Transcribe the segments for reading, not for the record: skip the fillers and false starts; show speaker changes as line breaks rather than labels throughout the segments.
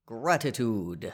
Gratitude.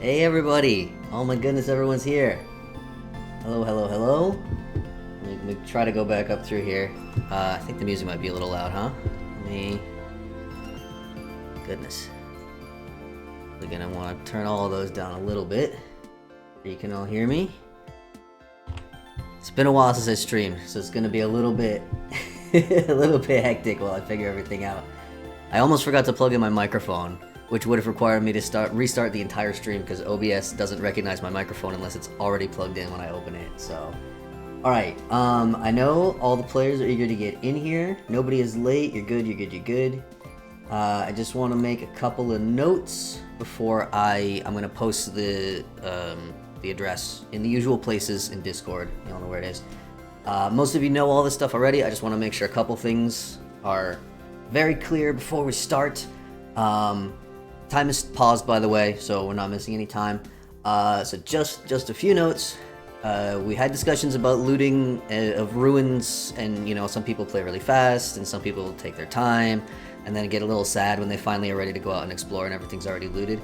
Hey everybody! Oh my goodness, everyone's here. Hello, hello, hello. Let me try to go back up through here. I think the music might be a little loud, huh? Goodness. We're gonna want to turn all of those down a little bit so you can all hear me. It's been a while since I streamed, so it's gonna be a little bit a little bit hectic while I figure everything out. I almost forgot to plug in my microphone, which would have required me to restart the entire stream because OBS doesn't recognize my microphone unless it's already plugged in when I open it. So, alright, I know all the players are eager to get in here. Nobody is late. You're good, you're good, you're good. I just want to make a couple of notes before I'm going to post the address in the usual places in Discord. You all know where it is. Most of you know all this stuff already. I just want to make sure a couple things are very clear before we start. Time is paused, by the way, so we're not missing any time. So just a few notes. We had discussions about looting of ruins, and some people play really fast, and some people take their time, and then get a little sad when they finally are ready to go out and explore and everything's already looted.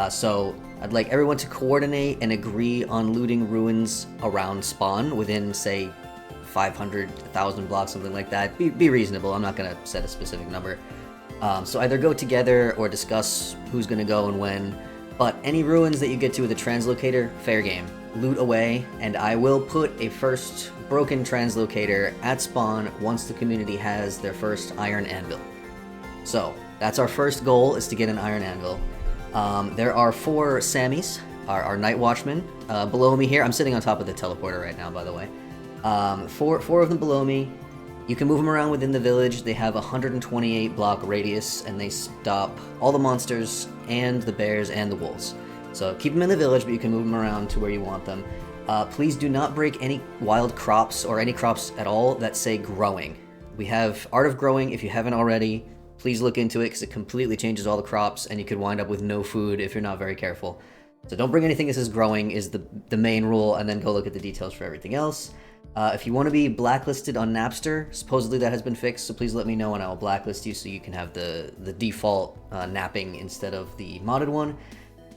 So I'd like everyone to coordinate and agree on looting ruins around spawn within, say, 500, 1,000 blocks, something like that. Be reasonable. I'm not gonna set a specific number. So either go together or discuss who's gonna go and when. But any ruins that you get to with a translocator, fair game. Loot away, and I will put a first broken translocator at spawn once the community has their first iron anvil. So that's our first goal, is to get an iron anvil. There are 4 Sammys, our night watchmen, below me here. I'm sitting on top of the teleporter right now, by the way. Four of them below me. You can move them around within the village. They have a 128 block radius, and they stop all the monsters and the bears and the wolves. So keep them in the village, but you can move them around to where you want them. Please do not break any wild crops or any crops at all that say growing. We have Art of Growing. If you haven't already, please look into it, because it completely changes all the crops, and you could wind up with no food if you're not very careful. So don't bring anything that says growing is the main rule, and then go look at the details for everything else. If you want to be blacklisted on Napster, supposedly that has been fixed, so please let me know and I will blacklist you so you can have the default napping instead of the modded one.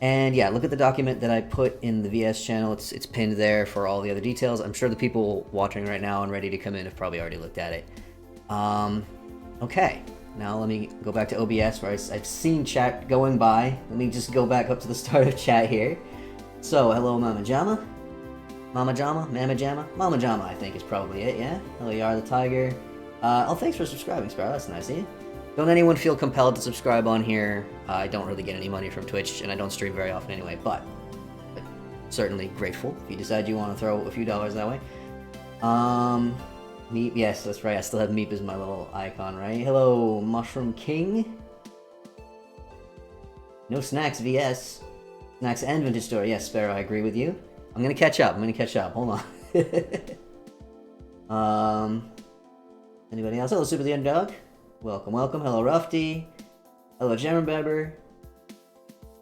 And yeah, look at the document that I put in the VS channel. It's pinned there for all the other details. I'm sure the people watching right now and ready to come in have probably already looked at it. Okay, now let me go back to OBS where I've seen chat going by. Let me just go back up to the start of chat here. So, hello Mama Jama. Mama Jama? Mama Jama? Mama Jama, I think is probably it, yeah? Hello, Yar the Tiger. Oh, thanks for subscribing, Sparrow. That's nice of you. Don't anyone feel compelled to subscribe on here. I don't really get any money from Twitch, and I don't stream very often anyway, but certainly grateful if you decide you want to throw a few dollars that way. Meep, yes, that's right. I still have Meep as my little icon, right? Hello, Mushroom King. No snacks, VS. Snacks and Vintage Store. Yes, Sparrow, I agree with you. I'm gonna catch up. Hold on. Anybody else? Hello, Super the Underdog. Welcome. Hello, Rufty. Hello, Jammerbeber.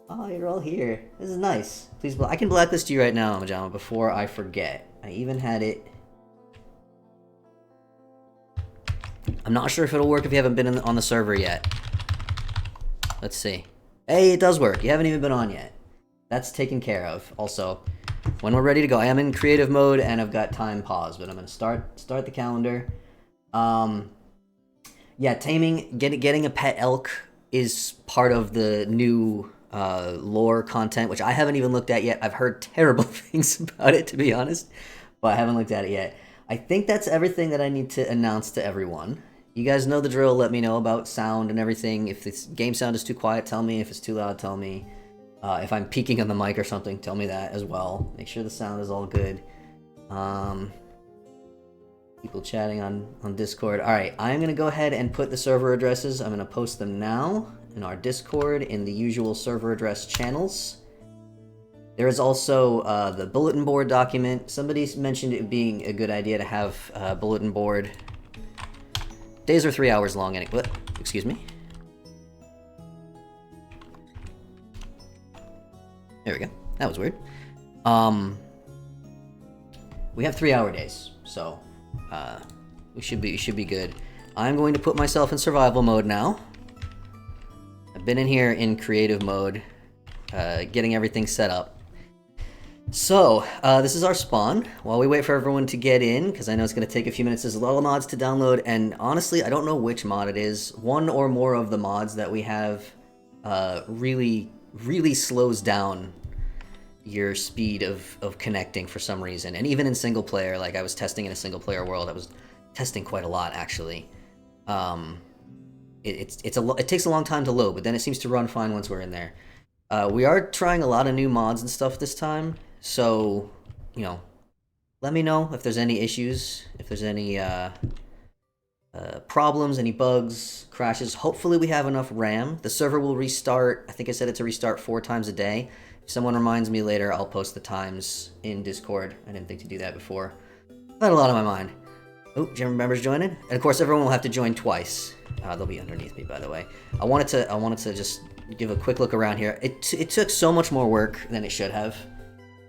Oh, you're all here. This is nice. Please, I can blacklist you right now, Majama, before I forget. I even had it. I'm not sure if it'll work if you haven't been on the server yet. Let's see. Hey, it does work. You haven't even been on yet. That's taken care of. Also, when we're ready to go, I am in creative mode and I've got time paused, but I'm gonna start the calendar. Yeah, getting a pet elk is part of the new lore content, which I haven't even looked at yet. I've heard terrible things about it, to be honest, but I haven't looked at it yet. I think that's everything that I need to announce to everyone. You guys know the drill. Let me know about sound and everything. If this game sound is too quiet, tell me. If it's too loud, tell me. If I'm peeking on the mic or something, tell me that as well. Make sure the sound is all good. People chatting on Discord. Alright, I'm going to go ahead and put the server addresses. I'm going to post them now in our Discord in the usual server address channels. There is also the bulletin board document. Somebody mentioned it being a good idea to have a bulletin board. Days are 3 hours long anyway. What? Excuse me? There we go. That was weird. We have 3-hour days, so we should be good. I'm going to put myself in survival mode now. I've been in here in creative mode, getting everything set up. So, this is our spawn. While we wait for everyone to get in, because I know it's going to take a few minutes, there's a lot of mods to download, and honestly, I don't know which mod it is. One or more of the mods that we have really slows down your speed of connecting for some reason. And even in single player, like I was testing in a single player world, I was testing quite a lot actually. It takes a long time to load, but then it seems to run fine once we're in there. We are trying a lot of new mods and stuff this time, so let me know if there's any issues, if there's any problems, any bugs, crashes. Hopefully we have enough RAM. The server will restart. I think I said it to restart 4 times a day. If someone reminds me later, I'll post the times in Discord. I didn't think to do that before. I had a lot on my mind. Oh, gym members joining, and of course everyone will have to join twice. They'll be underneath me, by the way. I wanted to just give a quick look around here. It took so much more work than it should have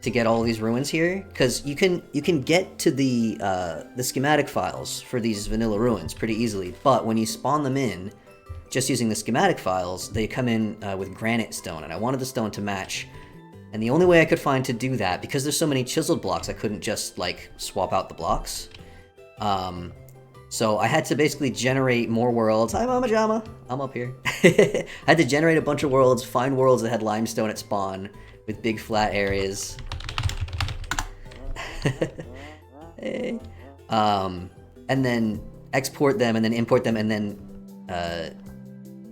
to get all these ruins here, because you can get to the schematic files for these vanilla ruins pretty easily, but when you spawn them in, just using the schematic files, they come in with granite stone, and I wanted the stone to match. And the only way I could find to do that, because there's so many chiseled blocks, I couldn't just like swap out the blocks. So I had to basically generate more worlds. Hi, Mama Jama. I'm up here. I had to generate a bunch of worlds, find worlds that had limestone at spawn with big flat areas. Hey. And then export them and then import them and then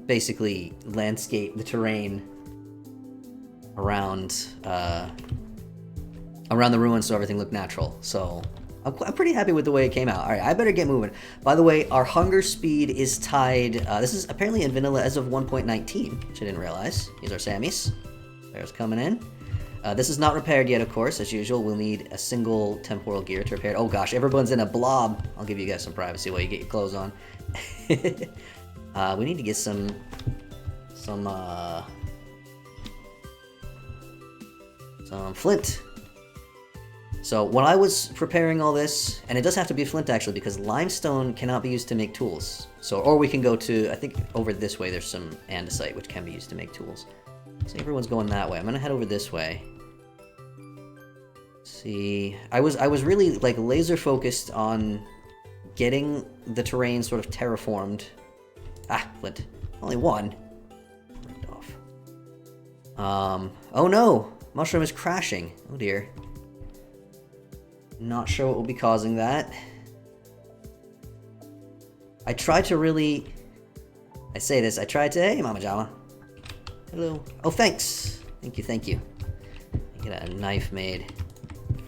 basically landscape the terrain around the ruins so everything looked natural. So I'm pretty happy with the way it came out. All right, I better get moving. By the way, our hunger speed is tied. This is apparently in vanilla as of 1.19, which I didn't realize. These are Sammys. There's coming in. This is not repaired yet, of course. As usual, we'll need a single temporal gear to repair it. Oh gosh, everyone's in a blob. I'll give you guys some privacy while you get your clothes on. We need to get some flint. So when I was preparing all this, and it does have to be flint actually, because limestone cannot be used to make tools. So, or we can go to, I think over this way there's some andesite which can be used to make tools. So everyone's going that way. I'm gonna head over this way. See, I was really like laser focused on getting the terrain sort of terraformed. Ah, flint. Only one. Ripped off. Oh no! Mushroom is crashing. Oh dear. Not sure what will be causing that. I tried to really... I say this, I tried to... Hey, Mama Jama. Hello. Oh, thanks! Thank you, thank you. Get a knife made,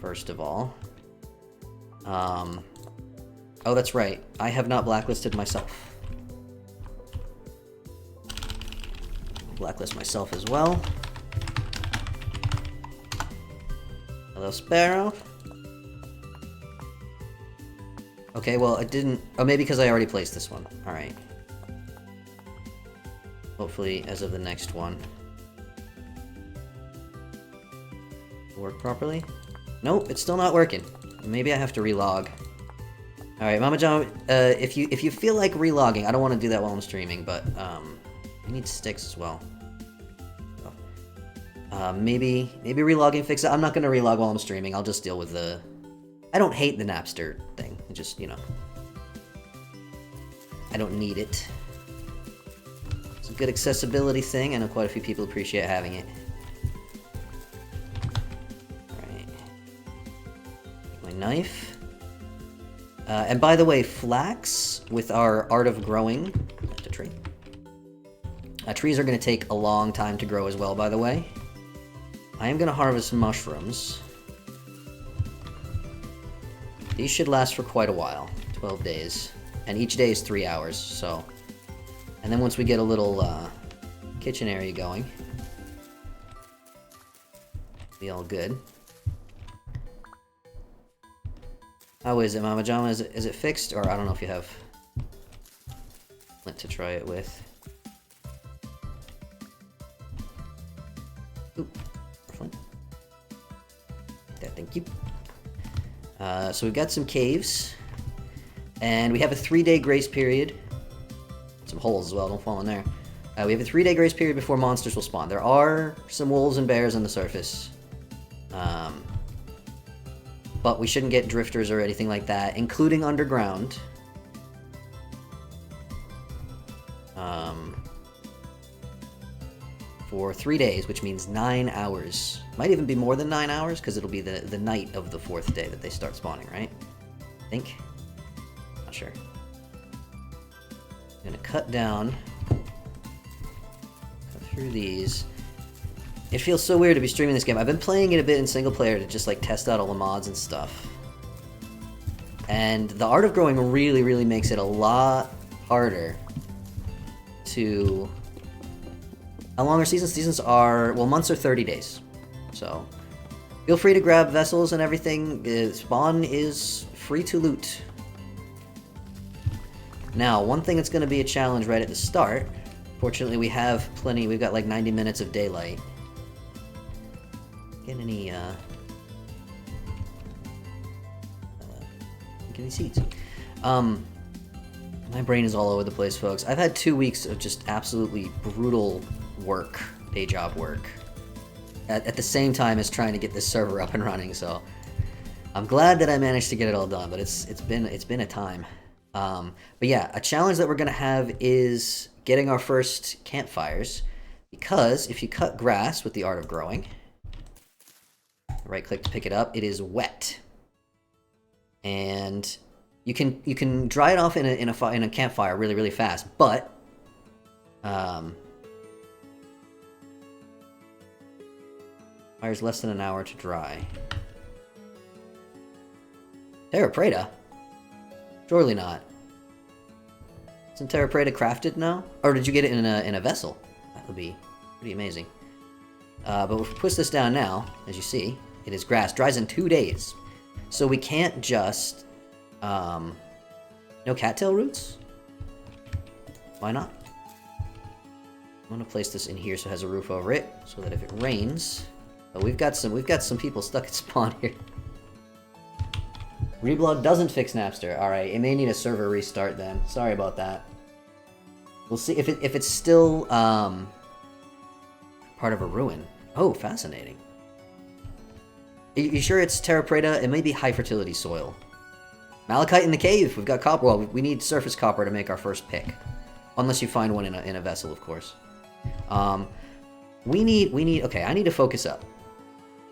first of all. Oh, that's right. I have not blacklisted myself. Blacklist myself as well. Hello, Sparrow. Okay, well, it didn't... Oh, maybe because I already placed this one. Alright. Hopefully, as of the next one. Work properly? Nope, it's still not working. Maybe I have to relog. Alright, Mama John, if you feel like relogging, I don't want to do that while I'm streaming, but, I need sticks as well. Maybe relogging fix it. I'm not gonna relog while I'm streaming, I'll just deal with the... I don't hate the Napster thing, it just, you know... I don't need it. It's a good accessibility thing, I know quite a few people appreciate having it. Alright. Take my knife. And by the way, flax, with our Art of Growing... That's a tree. Trees are going to take a long time to grow as well, by the way. I am going to harvest mushrooms. These should last for quite a while, 12 days. And each day is 3 hours, so... And then once we get a little kitchen area going, be all good. How is it, Mama Jama? Is it fixed? Or I don't know if you have flint to try it with. Ooh, flint. Yeah, thank you. So we've got some caves, and we have a 3-day grace period. Some holes as well, don't fall in there. We have a 3-day grace period before monsters will spawn. There are some wolves and bears on the surface. But we shouldn't get drifters or anything like that, including underground. For 3 days, which means 9 hours. Might even be more than 9 hours, because it'll be the night of the 4th day that they start spawning, right? I think? Not sure. I'm gonna cut down. Cut through these. It feels so weird to be streaming this game. I've been playing it a bit in single player to just like test out all the mods and stuff. And the Art of Growing really, really makes it a lot harder to... How long are seasons? Seasons are... Well, months are 30 days. So, feel free to grab vessels and everything. Spawn is free to loot. Now, one thing that's going to be a challenge right at the start, fortunately we have plenty, we've got like 90 minutes of daylight. Get any seeds. My brain is all over the place, folks. I've had 2 weeks of just absolutely brutal work, day job work, at the same time as trying to get this server up and running, so I'm glad that I managed to get it all done, but it's been a time. But yeah, a challenge that we're gonna have is getting our first campfires, because if you cut grass with the art of growing, right click to pick it up, it is wet, and you can dry it off in a campfire really fast, but requires less than an hour to dry. Terra Preta? Surely not. Isn't Terra Preta crafted now? Or did you get it in a vessel? That would be pretty amazing. But if we push this down now, as you see, it is grass. Dries in 2 days. So we can't just... no cattail roots? Why not? I'm gonna place this in here so it has a roof over it, so that if it rains... Oh, we've got some people stuck at spawn here. Reblog doesn't fix Napster. Alright, it may need a server restart then. Sorry about that. We'll see if it's still part of a ruin. Oh, fascinating. You sure it's Terra Preta? It may be high fertility soil. Malachite in the cave! We've got copper. Well, we need surface copper to make our first pick. Unless you find one in a vessel, of course. We need... Okay, I need to focus up.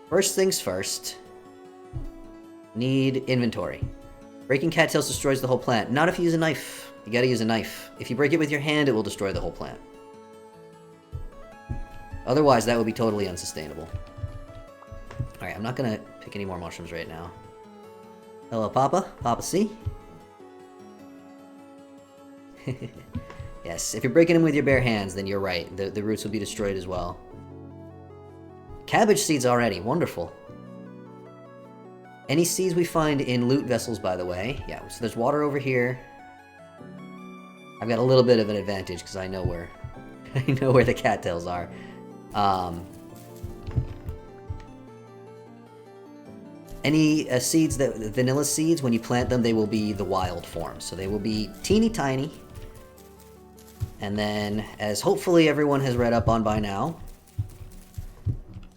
First things first. Need inventory. Breaking cattails destroys the whole plant. Not if you use a knife. You gotta use a knife. If you break it with your hand, it will destroy the whole plant. Otherwise, that would be totally unsustainable. Alright, I'm not gonna pick any more mushrooms right now. Hello, Papa. Papa C. Yes, if you're breaking them with your bare hands, then you're right. The roots will be destroyed as well. Cabbage seeds already. Wonderful. Any seeds we find in loot vessels, by the way. Yeah, so there's water over here. I've got a little bit of an advantage because I know where I know where the cattails are. Any seeds vanilla seeds, when you plant them, they will be the wild form. So they will be teeny tiny. And then, as hopefully everyone has read up on by now,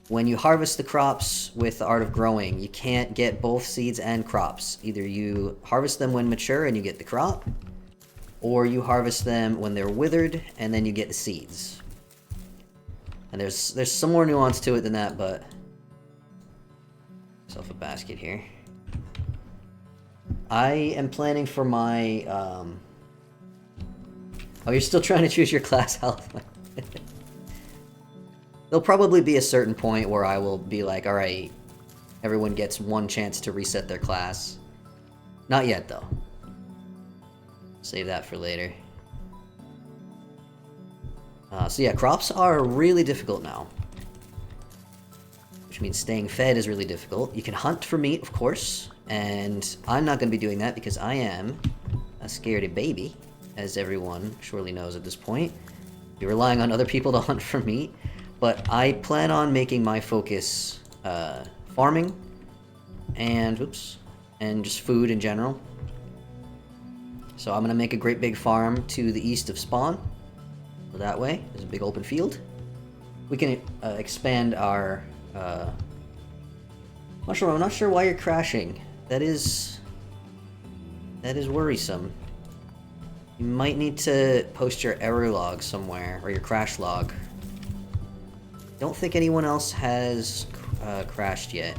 when you harvest the crops with the art of growing, you can't get both seeds and crops. Either you harvest them when mature and you get the crop, or you harvest them when they're withered and then you get the seeds. And there's some more nuance to it than that, but... Myself a basket here. I am planning for my... Oh, you're still trying to choose your class health. There'll probably be a certain point where I will be like, alright, everyone gets one chance to reset their class. Not yet, though. Save that for later. So yeah, crops are really difficult now. Which means staying fed is really difficult. You can hunt for meat, of course, and I'm not going to be doing that because I am a scaredy baby, as everyone surely knows at this point. You're relying on other people to hunt for meat. But I plan on making my focus farming and just food in general. So I'm gonna make a great big farm to the east of spawn. So that way, there's a big open field. We can expand our mushroom. I'm not sure why you're crashing. That is worrisome. You might need to post your error log somewhere, or your crash log. Don't think anyone else has crashed yet.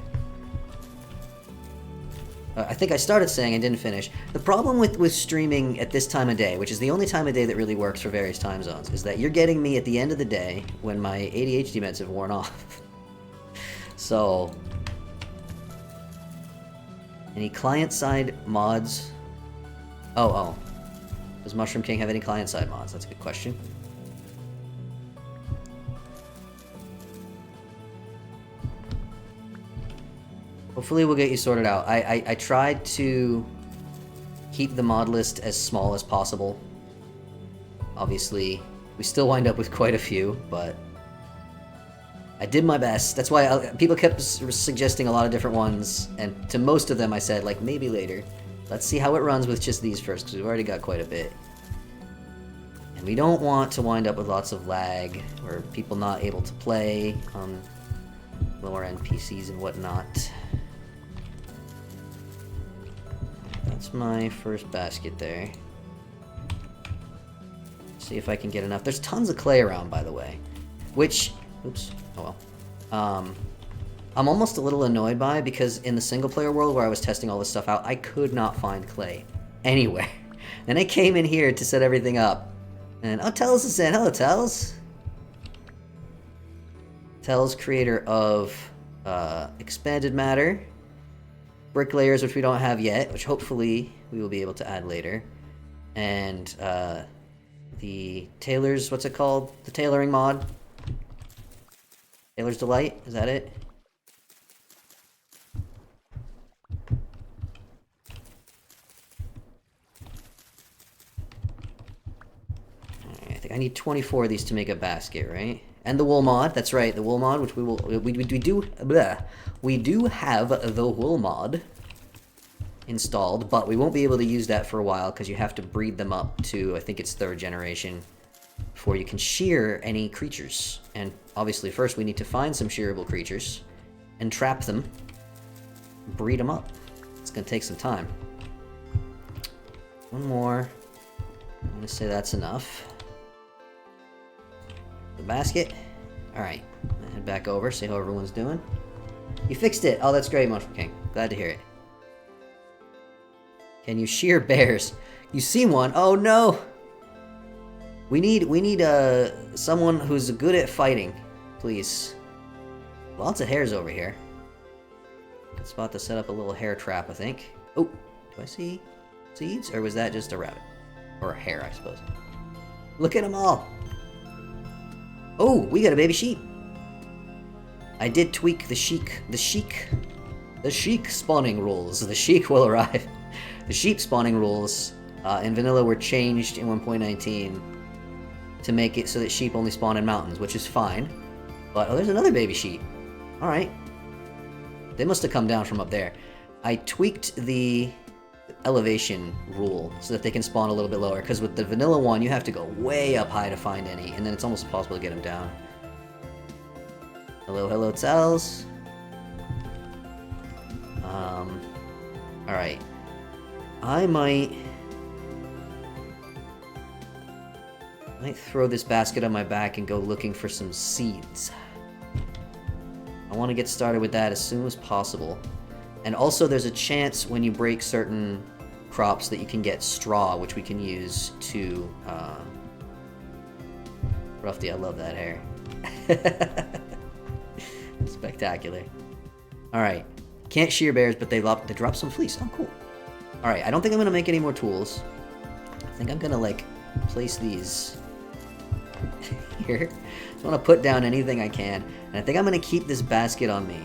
I think I started saying I didn't finish. The problem with streaming at this time of day, which is the only time of day that really works for various time zones, is that you're getting me at the end of the day when my ADHD meds have worn off. So... Any client-side mods? Oh. Does Mushroom King have any client-side mods? That's a good question. Hopefully we'll get you sorted out. I tried to keep the mod list as small as possible. Obviously, we still wind up with quite a few, but I did my best. That's why people kept suggesting a lot of different ones, and to most of them I said, like, maybe later. Let's see how it runs with just these first, because we've already got quite a bit. And we don't want to wind up with lots of lag, or people not able to play on lower-end PCs and whatnot. That's my first basket there. See if I can get enough. There's tons of clay around, by the way. Which, oops, oh well. I'm almost a little annoyed by, because in the single-player world where I was testing all this stuff out, I could not find clay anywhere. Then I came in here to set everything up, and oh, Tells is in. Hello, Tells. Tells, creator of Expanded Matter, Bricklayers, which we don't have yet, which hopefully we will be able to add later, and the Tailor's, what's it called? The tailoring mod? Tailor's Delight? Is that it? I think I need 24 of these to make a basket, right? And the wool mod, that's right, the wool mod, which we do have the wool mod installed, but we won't be able to use that for a while because you have to breed them up to, I think it's 3rd generation, before you can shear any creatures. And obviously first we need to find some shearable creatures and trap them, breed them up. It's gonna take some time. One more. I'm gonna say that's enough. The basket. Alright, head back over, see how everyone's doing. You fixed it! Oh, that's great, Mushroom King. Glad to hear it. Can you shear bears? You see one? Oh no! We need someone who's good at fighting, please. Lots of hares over here. Good spot to set up a little hare trap, I think. Oh, do I see seeds? Or was that just a rabbit? Or a hare, I suppose. Look at them all! Oh, we got a baby sheep! I did tweak the sheik spawning rules. The sheik will arrive. The sheep spawning rules in vanilla were changed in 1.19 to make it so that sheep only spawn in mountains, which is fine. But, oh, there's another baby sheep. Alright. They must have come down from up there. I tweaked the elevation rule so that they can spawn a little bit lower, because with the vanilla one, you have to go way up high to find any, and then it's almost impossible to get them down. Hello, hello, Tells. Alright. I might throw this basket on my back and go looking for some seeds. I want to get started with that as soon as possible. And also there's a chance when you break certain crops that you can get straw, which we can use to, Ruffy, I love that hair. Spectacular. Alright. Can't shear bears, but they drop some fleece. Oh, cool. Alright, I don't think I'm gonna make any more tools. I think I'm gonna, like, place these here. Just wanna put down anything I can. And I think I'm gonna keep this basket on me,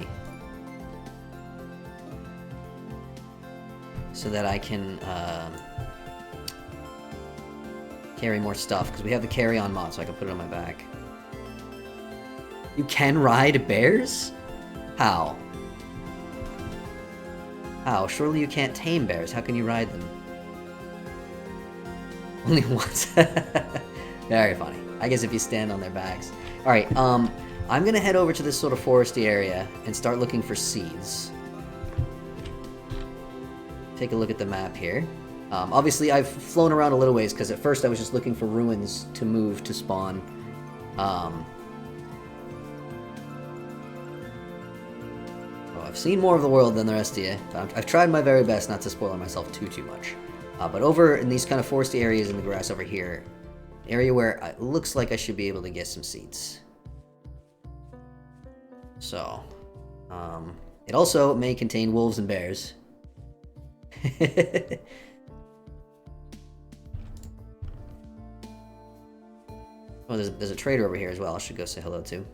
so that I can carry more stuff, because we have the carry-on mod, so I can put it on my back. You can ride bears? How? How? Surely you can't tame bears. How can you ride them? Only once. Very funny. I guess if you stand on their backs. Alright, I'm gonna head over to this sort of foresty area and start looking for seeds. Take a look at the map here. Obviously, I've flown around a little ways, because at first I was just looking for ruins to move to spawn. I've seen more of the world than the rest of you. I've tried my very best not to spoil myself too much. But over in these kind of foresty areas in the grass over here, area where it looks like I should be able to get some seeds. So, it also may contain wolves and bears. Oh, there's a trader over here as well I should go say hello to.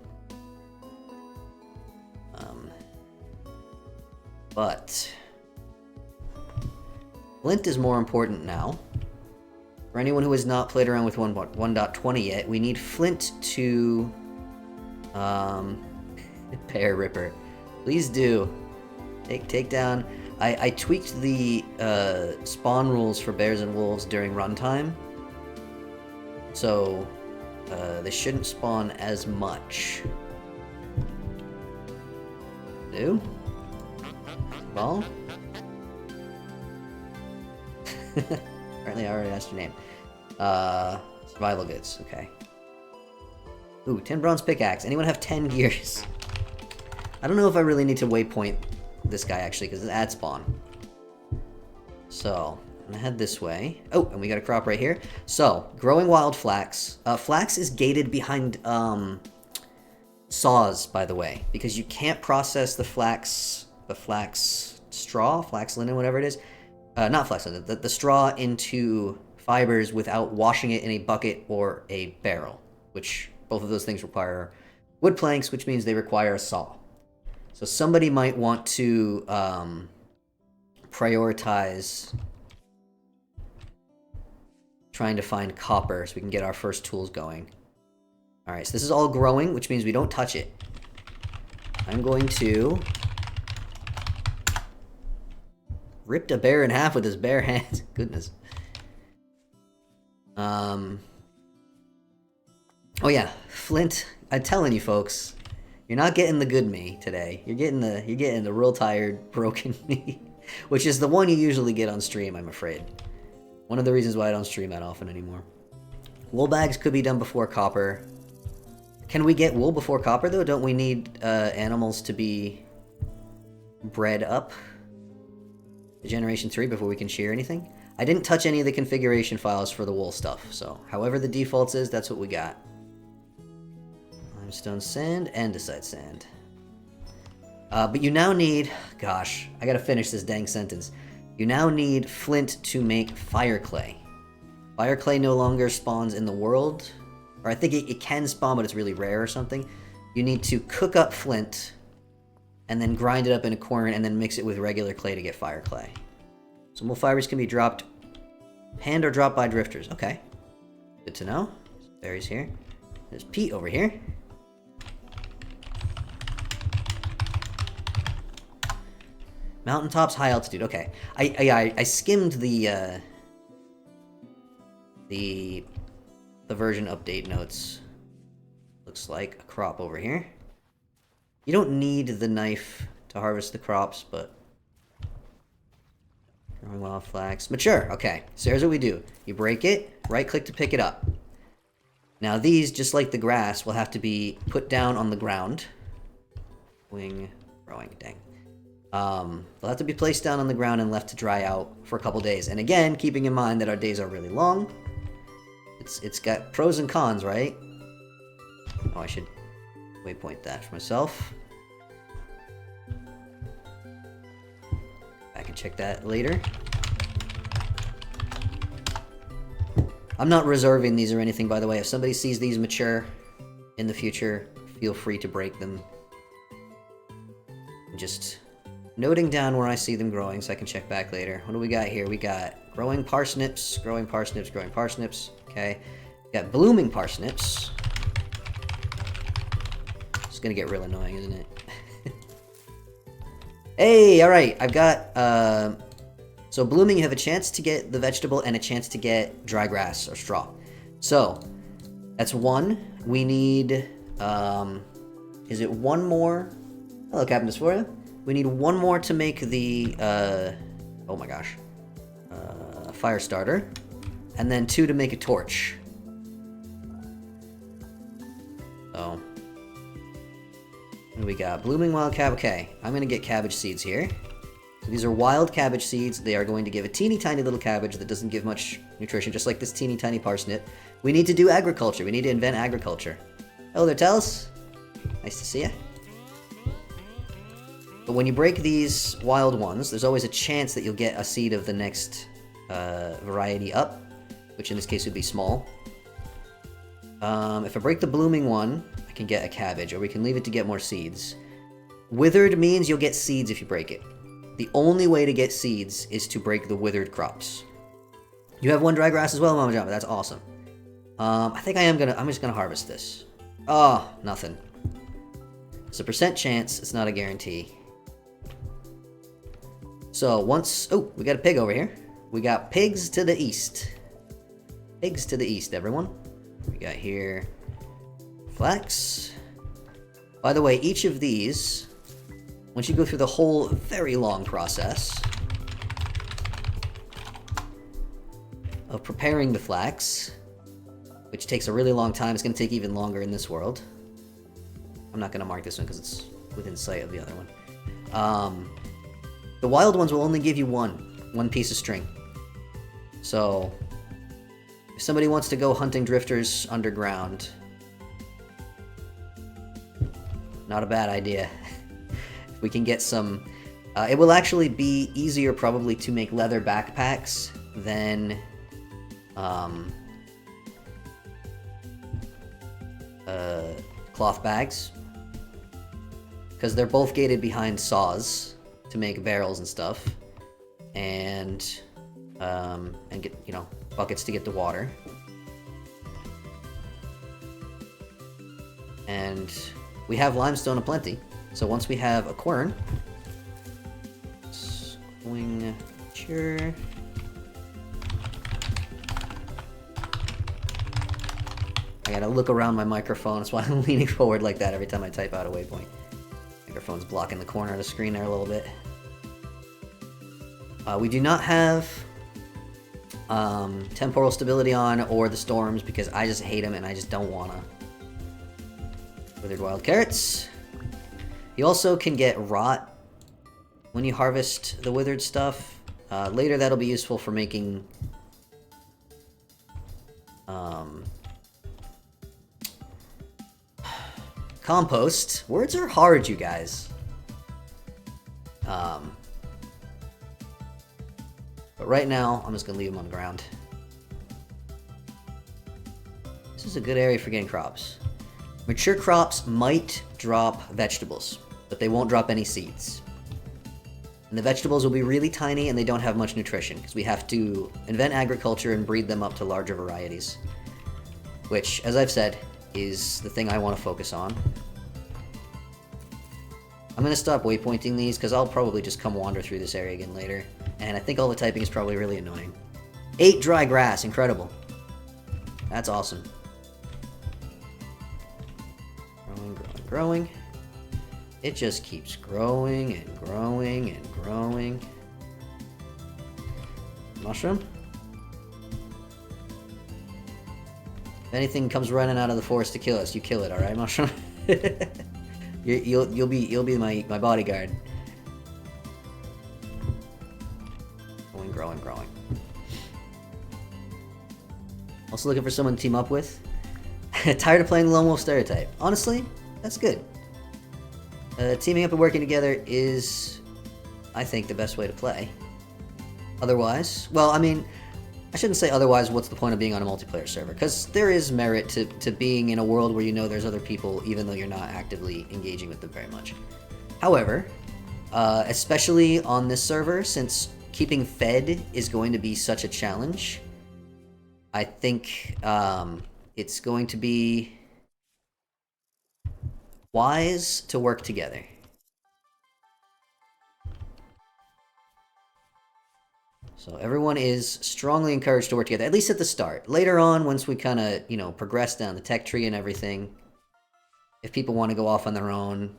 But Flint is more important now. For anyone who has not played around with 1.20 yet, we need flint to... Bear Ripper. Please do. Take down... I tweaked the spawn rules for bears and wolves during runtime. So, they shouldn't spawn as much. Do? Ball? Apparently I already asked your name. Survival goods, okay. Ooh, 10 bronze pickaxe. Anyone have 10 gears? I don't know if I really need to waypoint this guy, actually, because it's ad spawn. So, I'm gonna head this way. Oh, and we got a crop right here. So, growing wild flax. Flax is gated behind, saws, by the way, because you can't process the flax straw, flax linen, whatever it is. Not flax linen, the straw into fibers without washing it in a bucket or a barrel, which both of those things require wood planks, which means they require a saw. So somebody might want to prioritize trying to find copper so we can get our first tools going. Alright, so this is all growing, which means we don't touch it. I'm going to... ripped a bear in half with his bare hands. Goodness. Oh yeah, flint. I'm telling you folks, you're not getting the good me today. You're getting the real tired, broken me, which is the one you usually get on stream, I'm afraid. One of the reasons why I don't stream that often anymore. Wool bags could be done before copper. Can we get wool before copper though? Don't we need animals to be bred up to Generation 3 before we can shear anything? I didn't touch any of the configuration files for the wool stuff, so however the defaults is, that's what we got. Limestone sand, andesite sand. But you now need... Gosh, I gotta finish this dang sentence. You now need flint to make fire clay. Fire clay no longer spawns in the world. Or I think it can spawn, but it's really rare or something. You need to cook up flint and then grind it up in a quern, and then mix it with regular clay to get fire clay. Some wool fibers can be dropped, panned or dropped by drifters. Okay, good to know. Berries here. There's peat over here. Mountaintops, high altitude. Okay, I skimmed the version update notes. Looks like a crop over here. You don't need the knife to harvest the crops, but... Growing wild flax. Mature! Okay, so here's what we do. You break it, right-click to pick it up. Now these, just like the grass, will have to be put down on the ground. Growing, dang. They'll have to be placed down on the ground and left to dry out for a couple days. And again, keeping in mind that our days are really long. It's got pros and cons, right? Oh, I should waypoint that for myself. I can check that later. I'm not reserving these or anything, by the way. If somebody sees these mature in the future, feel free to break them. I'm just noting down where I see them growing so I can check back later. What do we got here? We got growing parsnips, growing parsnips, growing parsnips. Okay. We got blooming parsnips. It's gonna get real annoying, isn't it? Hey, alright, I've got, so blooming, you have a chance to get the vegetable and a chance to get dry grass or straw. So, that's one. We need, is it one more? Hello, Captain Dysphoria. We need one more to make the, oh my gosh, fire starter. And then two to make a torch. So, what do we got? Blooming wild cabbage. Okay, I'm going to get cabbage seeds here. So these are wild cabbage seeds. They are going to give a teeny tiny little cabbage that doesn't give much nutrition, just like this teeny tiny parsnip. We need to do agriculture. We need to invent agriculture. Hello there, Tellus. Nice to see you. But when you break these wild ones, there's always a chance that you'll get a seed of the next variety up, which in this case would be small. If I break the blooming one, I can get a cabbage, or we can leave it to get more seeds. Withered means you'll get seeds if you break it. the only way to get seeds is to break the withered crops. You have 1 dry grass as well, Mama Jamba. That's awesome. I think I'm just gonna harvest this. Oh, nothing. It's a percent chance, it's not a guarantee. So once, oh, we got a pig over here. We got pigs to the east. Pigs to the east, everyone. We got here flax. By the way, each of these, once you go through the whole very long process of preparing the flax, which takes a really long time, it's going to take even longer in this world. I'm not going to mark this one because it's within sight of the other one. The wild ones will only give you one piece of string. So, if somebody wants to go hunting drifters underground, not a bad idea. If we can get some... it will actually be easier probably to make leather backpacks than... cloth bags. Because they're both gated behind saws to make barrels and stuff. And get, you know, buckets to get the water. And we have limestone aplenty. So once we have a quern, swing sure. I gotta look around my microphone, that's why I'm leaning forward like that every time I type out a waypoint. Microphone's blocking the corner of the screen there a little bit. We do not have temporal stability on or the storms because I just hate them and I just don't wanna. Withered wild carrots. You also can get rot when you harvest the withered stuff. Later that'll be useful for making compost. Words are hard, you guys. But right now, I'm just gonna leave them on the ground. This is a good area for getting crops. Mature crops might drop vegetables, but they won't drop any seeds. And the vegetables will be really tiny and they don't have much nutrition, because we have to invent agriculture and breed them up to larger varieties. Which, as I've said, is the thing I want to focus on. I'm going to stop waypointing these, because I'll probably just come wander through this area again later. And I think all the typing is probably really annoying. 8 dry grass, incredible. That's awesome. Growing, growing, growing. It just keeps growing and growing and growing. Mushroom? If anything comes running out of the forest to kill us, you kill it, alright, Mushroom? You'll be my bodyguard. Growing, growing, growing. Also looking for someone to team up with. Tired of playing the lone wolf stereotype. Honestly, that's good. Teaming up and working together is, I think, the best way to play. Otherwise, well, I mean, I shouldn't say otherwise, what's the point of being on a multiplayer server? Because there is merit to being in a world where you know there's other people, even though you're not actively engaging with them very much. However, especially on this server, since keeping fed is going to be such a challenge, I think it's going to be wise to work together. So everyone is strongly encouraged to work together, at least at the start. Later on, once we kind of, you know, progress down the tech tree and everything, if people want to go off on their own,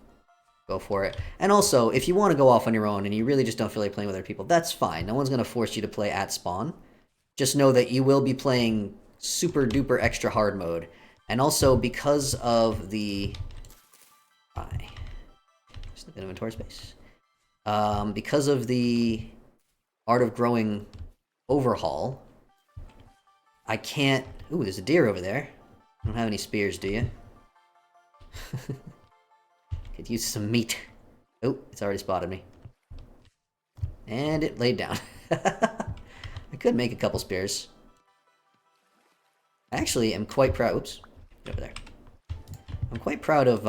go for it. And also, if you want to go off on your own and you really just don't feel like playing with other people, that's fine. No one's going to force you to play at spawn. Just know that you will be playing super duper extra hard mode. And also, because of the... just a bit of inventory space. Because of the Art of Growing overhaul, I can't... Ooh, there's a deer over there. You don't have any spears, do you? Could use some meat. Oh, it's already spotted me. And it laid down. I could make a couple spears. I actually am quite proud... Oops. Get over there. I'm quite proud of,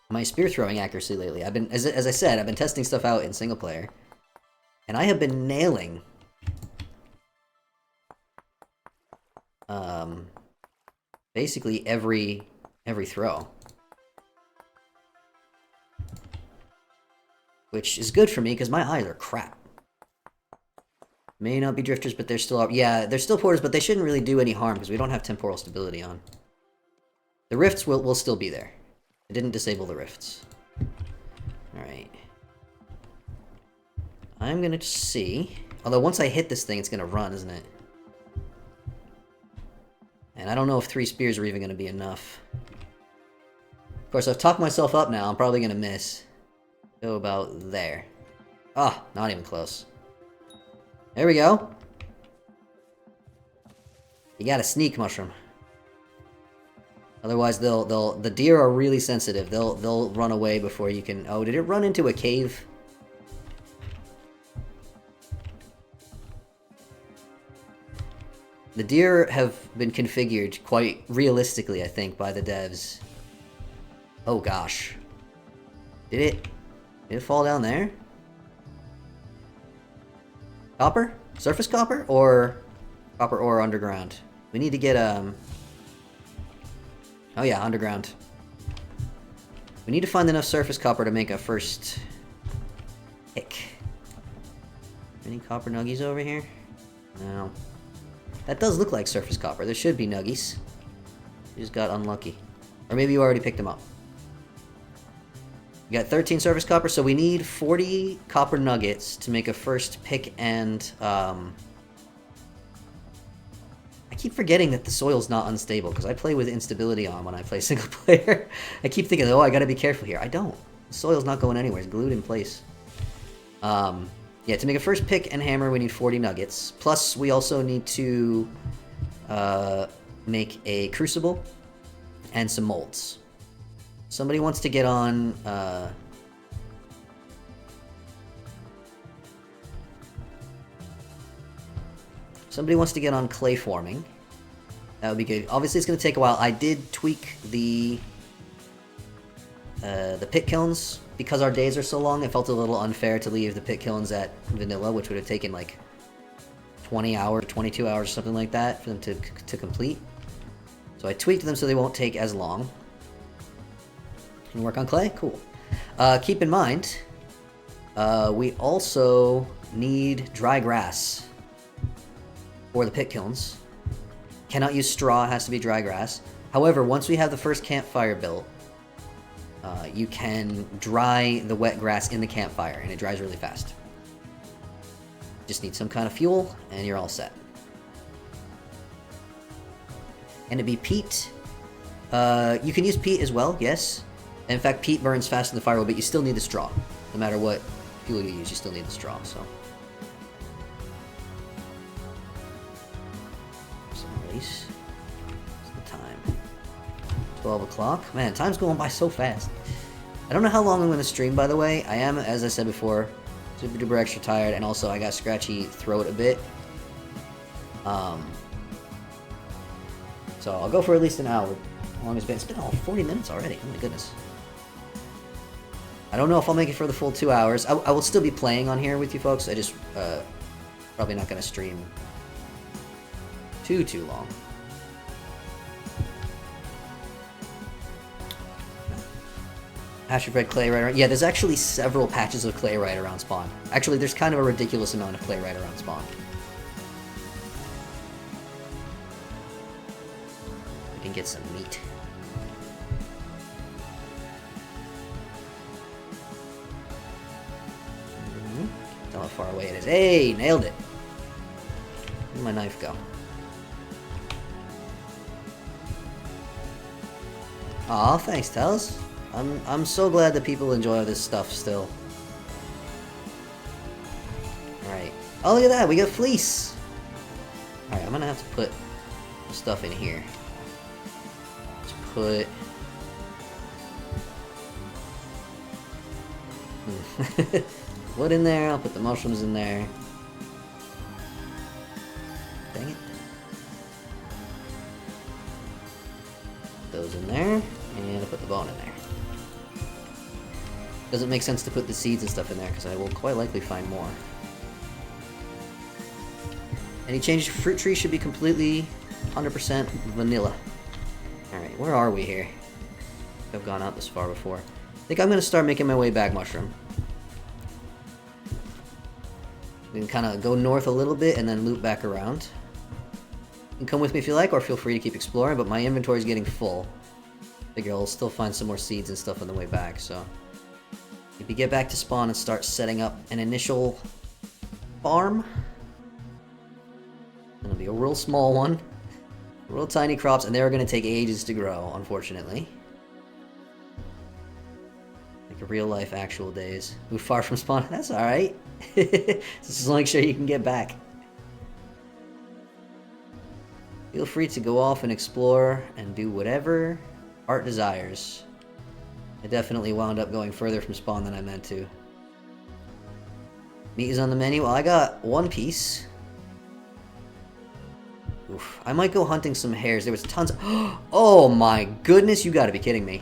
my spear throwing accuracy lately. I've been, as I said, I've been testing stuff out in single player, and I have been nailing basically every throw, which is good for me because my eyes are crap. May not be drifters, but they're still... Yeah, they're still porters, but they shouldn't really do any harm because we don't have temporal stability on. The rifts will still be there. I didn't disable the rifts. Alright. I'm gonna see... Although once I hit this thing, it's gonna run, isn't it? And I don't know if 3 spears are even gonna be enough. Of course, I've talked myself up now. I'm probably gonna miss. Go about there. Ah, not even close. There we go. You gotta sneak, mushroom. Otherwise, the deer are really sensitive. They'll run away before you can... Oh, did it run into a cave? The deer have been configured quite realistically, I think, by the devs. Oh gosh. Did it fall down there? Copper? Surface copper? Or copper ore underground? We need to get, Oh yeah, underground. We need to find enough surface copper to make a first pick. Any copper nuggies over here? No. That does look like surface copper. There should be nuggies. You just got unlucky. Or maybe you already picked them up. We got 13 surface copper, so we need 40 copper nuggets to make a first pick and, I keep forgetting that the soil's not unstable, because I play with instability on when I play single player. I keep thinking, oh, I gotta be careful here. I don't. The soil's not going anywhere. It's glued in place. Yeah, to make a first pick and hammer, we need 40 nuggets. Plus, we also need to make a crucible and some molds. Somebody wants to get on... Somebody wants to get on clay forming. That would be good. Obviously, it's going to take a while. I did tweak the pit kilns. Because our days are so long, it felt a little unfair to leave the pit kilns at vanilla, which would have taken like 20 hours, 22 hours, something like that for them to complete. So I tweaked them so they won't take as long. Can you work on clay? Cool. Keep in mind, we also need dry grass for the pit kilns. Cannot use straw, it has to be dry grass. However, once we have the first campfire built, you can dry the wet grass in the campfire, and it dries really fast. Just need some kind of fuel, and you're all set. And it'd be peat. You can use peat as well, yes. In fact, peat burns faster than firewood, but you still need the straw. No matter what fuel you use, you still need the straw, so. Some ice. What's the time? 12 o'clock? Man, time's going by so fast. I don't know how long I'm going to stream, by the way. I am, as I said before, super duper extra tired, and also I got scratchy throat a bit. So I'll go for at least an hour. How long has it been? It's been all 40 minutes already. Oh my goodness. I don't know if I'll make it for the full 2 hours. I will still be playing on here with you folks. I just probably not going to stream too long. Patch of red clay right around... Yeah, there's actually several patches of clay right around spawn. Actually, there's kind of a ridiculous amount of clay right around spawn. We can get some meat. Tell how far away it is. Hey, nailed it. Where'd my knife go? Aw, thanks, Tels. I'm so glad that people enjoy this stuff still. Alright. Oh, look at that! We got fleece! Alright, I'm gonna have to put stuff in here. Let's put... wood in there, I'll put the mushrooms in there. Dang it. Put those in there, and I'll put the bone in there. Doesn't make sense to put the seeds and stuff in there because I will quite likely find more. Any change to fruit tree should be completely 100% vanilla. Alright, where are we here? I've gone out this far before. I think I'm going to start making my way back, Mushroom. We can kind of go north a little bit and then loop back around. You can come with me if you like, or feel free to keep exploring, but my inventory is getting full. Figure I'll still find some more seeds and stuff on the way back, so... Maybe get back to spawn and start setting up an initial farm. It'll be a real small one. Real tiny crops, and they're going to take ages to grow, unfortunately. Like real life, actual days. Move far from spawn, that's alright. Just as long as you can get back. Feel free to go off and explore and do whatever heart desires. I definitely wound up going further from spawn than I meant to. Meat is on the menu. Well, I got one piece. Oof. I might go hunting some hares. There was tons of... Oh my goodness, you gotta be kidding me.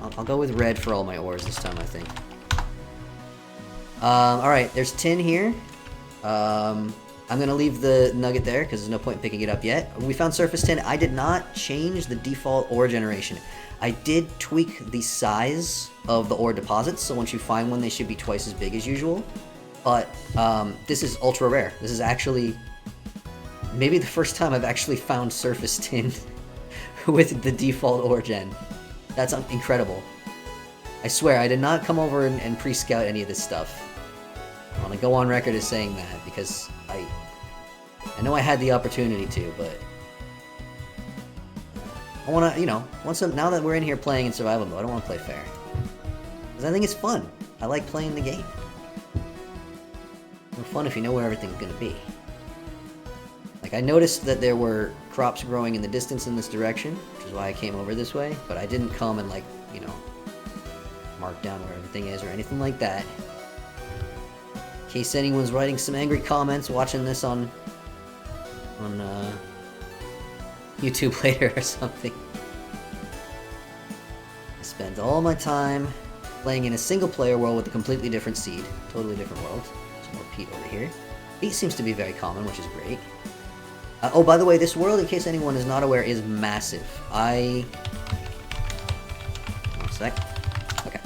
I'll go with red for all my ores this time, I think. Alright, there's tin here. I'm gonna leave the nugget there, because there's no point in picking it up yet. We found surface tin. I did not change the default ore generation. I did tweak the size of the ore deposits, so once you find one, they should be twice as big as usual. But this is ultra rare. This is actually maybe the first time I've actually found surface tin with the default ore gen. That's incredible. I swear, I did not come over and pre-scout any of this stuff. I want to go on record as saying that, because I know I had the opportunity to, but... I want to, you know, now that we're in here playing in survival mode, I don't want to play fair. Because I think it's fun. I like playing the game. It's fun if you know where everything's going to be. Like, I noticed that there were crops growing in the distance in this direction, which is why I came over this way, but I didn't come and, like, you know, mark down where everything is or anything like that. In case anyone's writing some angry comments watching this on YouTube later or something. I spent all my time playing in a single player world with a completely different seed. Totally different world. There's more peat over here. Peat seems to be very common, which is great. Oh, by the way, this world, in case anyone is not aware, is massive. One sec. Okay.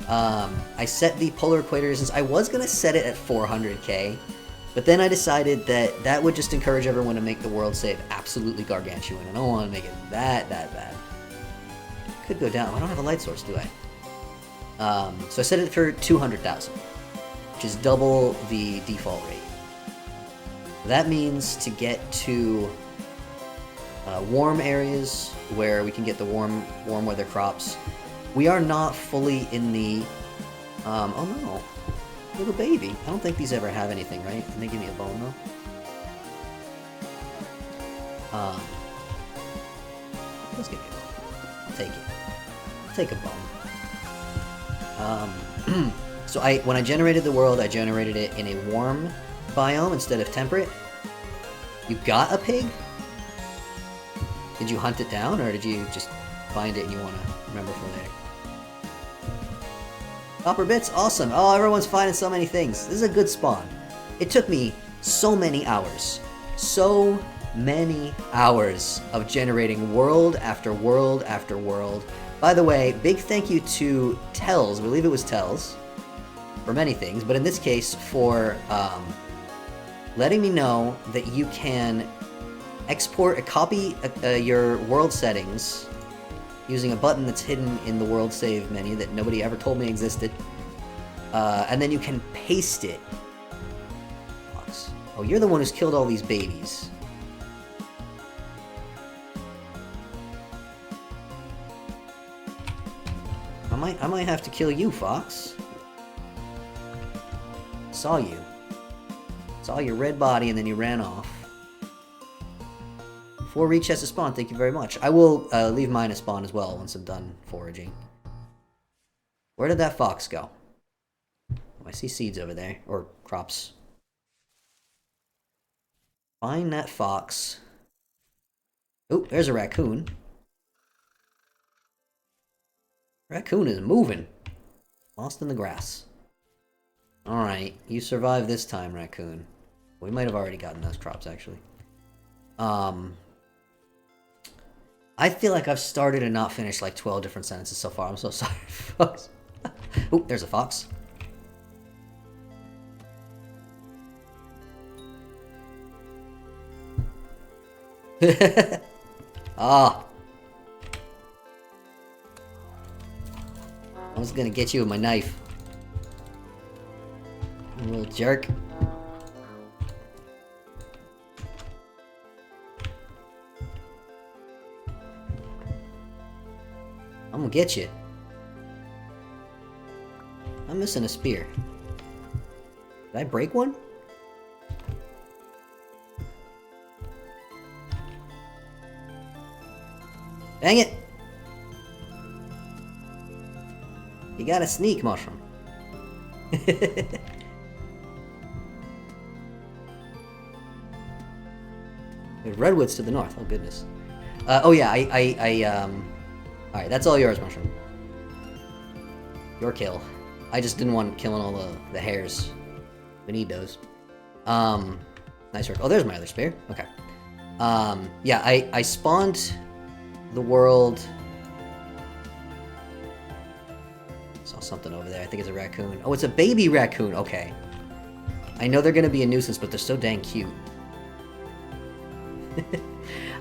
I set the polar equator distance. I was going to set it at 400k, but then I decided that that would just encourage everyone to make the world save absolutely gargantuan. I don't want to make it that bad. Could go down. I don't have a light source, do I? So I set it for 200,000, which is double the default rate. That means to get to warm areas where we can get the warm weather crops, we are not fully in the... oh no. Little baby. I don't think these ever have anything, right? Can they give me a bone, though? Let's give me a bone. I'll take it. I'll take a bone. So when I generated the world, I generated it in a warm biome instead of temperate. You got a pig? Did you hunt it down, or did you just find it and you want to remember for later? Copper bits, awesome. Oh, everyone's finding so many things. This is a good spawn. It took me so many hours. So many hours of generating world after world after world. By the way, big thank you to Tells, I believe it was Tells, for many things, but in this case for letting me know that you can export a copy your world settings using a button that's hidden in the world save menu that nobody ever told me existed. And then you can paste it. Oh, you're the one who's killed all these babies. I might have to kill you, Fox. Saw you. Saw your red body and then you ran off. 4 reach has a spawn, thank you very much. I will leave mine a spawn as well once I'm done foraging. Where did that fox go? Oh, I see seeds over there, or crops. Find that fox. Oh, there's a raccoon. Raccoon is moving. Lost in the grass. Alright, you survived this time, Raccoon. We might have already gotten those crops, actually. I feel like I've started and not finished like 12 different sentences so far. I'm so sorry, folks. Oh, there's a fox. Ah. I was gonna get you with my knife. You little jerk. I'm gonna get you. I'm missing a spear. Did I break one? Dang it! You got a sneak, mushroom. There's redwoods to the north. Oh goodness. Oh yeah, Alright, that's all yours, mushroom. Your kill. I just didn't want killing all the hares. We need those. Nice work. Oh, there's my other spear. Okay. Yeah, I spawned the world. Saw something over there. I think it's a raccoon. Oh, it's a baby raccoon. Okay. I know they're gonna be a nuisance, but they're so dang cute.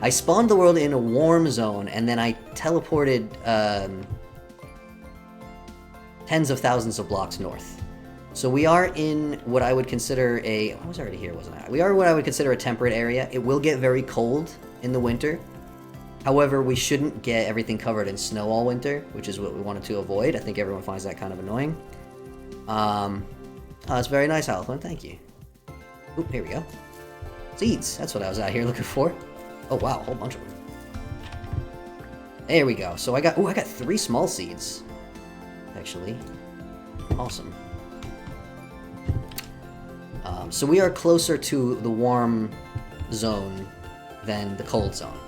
I spawned the world in a warm zone, and then I teleported tens of thousands of blocks north. So we are in what I would consider a... I was already here, wasn't I? We are what I would consider a temperate area. It will get very cold in the winter. However, we shouldn't get everything covered in snow all winter, which is what we wanted to avoid. I think everyone finds that kind of annoying. Oh, that's very nice, Alpha. Thank you. Oop, here we go. Seeds. That's what I was out here looking for. Oh, wow. A whole bunch of them. There we go. So I got 3 small seeds. Actually. Awesome. So we are closer to the warm zone than the cold zone.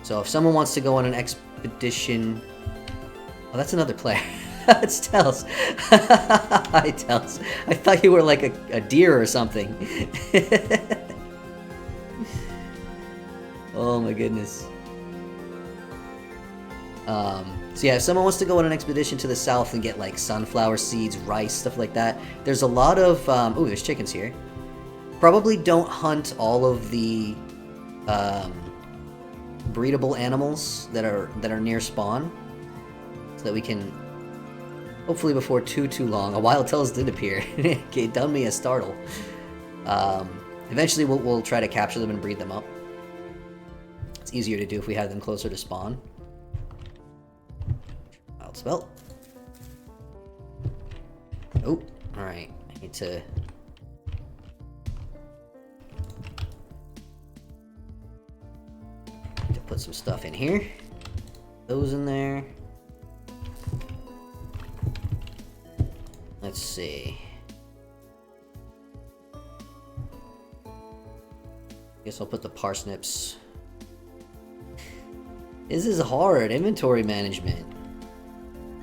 So if someone wants to go on an expedition... Oh, that's another player. It's Tells. Hi, Tells. I thought you were like a deer or something. Oh my goodness. So yeah, if someone wants to go on an expedition to the south and get like sunflower seeds, rice, stuff like that, there's a lot of... ooh, there's chickens here. Probably don't hunt all of the breedable animals that are near spawn, so that we can, hopefully before too long... A wild Tells did appear. It done me a startle. Eventually we'll try to capture them and breed them up. It's easier to do if we have them closer to spawn. Wild spell. Oh, alright. I need to... put some stuff in here. Those in there. Let's see. Guess I'll put the parsnips. This is hard. Inventory management.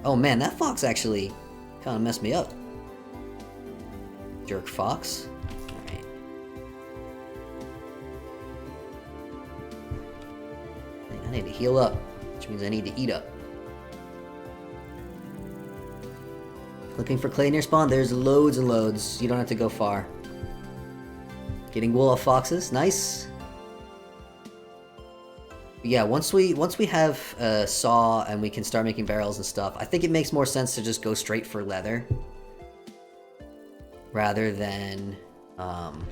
Oh man, that fox actually kind of messed me up. Jerk fox. Alright. I need to heal up, which means I need to eat up. Looking for clay near spawn? There's loads and loads. You don't have to go far. Getting wool off foxes. Nice. Yeah, once we have a saw and we can start making barrels and stuff, I think it makes more sense to just go straight for leather rather than brown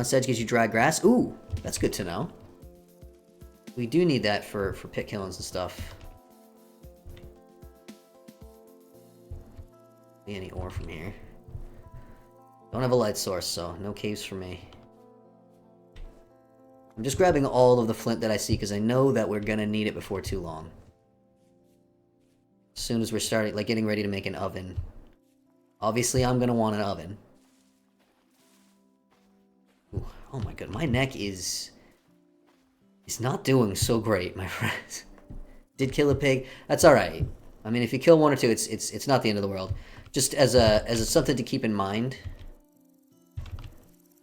sedge gives you dry grass. Ooh, that's good to know. We do need that for pit killings and stuff. See any ore from here? Don't have a light source, so no caves for me. I'm just grabbing all of the flint that I see because I know that we're gonna need it before too long. As soon as we're starting, like, getting ready to make an oven. Obviously, I'm gonna want an oven. Ooh, oh my god, my neck is not doing so great, my friends. did kill a pig. That's all right. I mean, if you kill one or two, it's not the end of the world. Just as a something to keep in mind.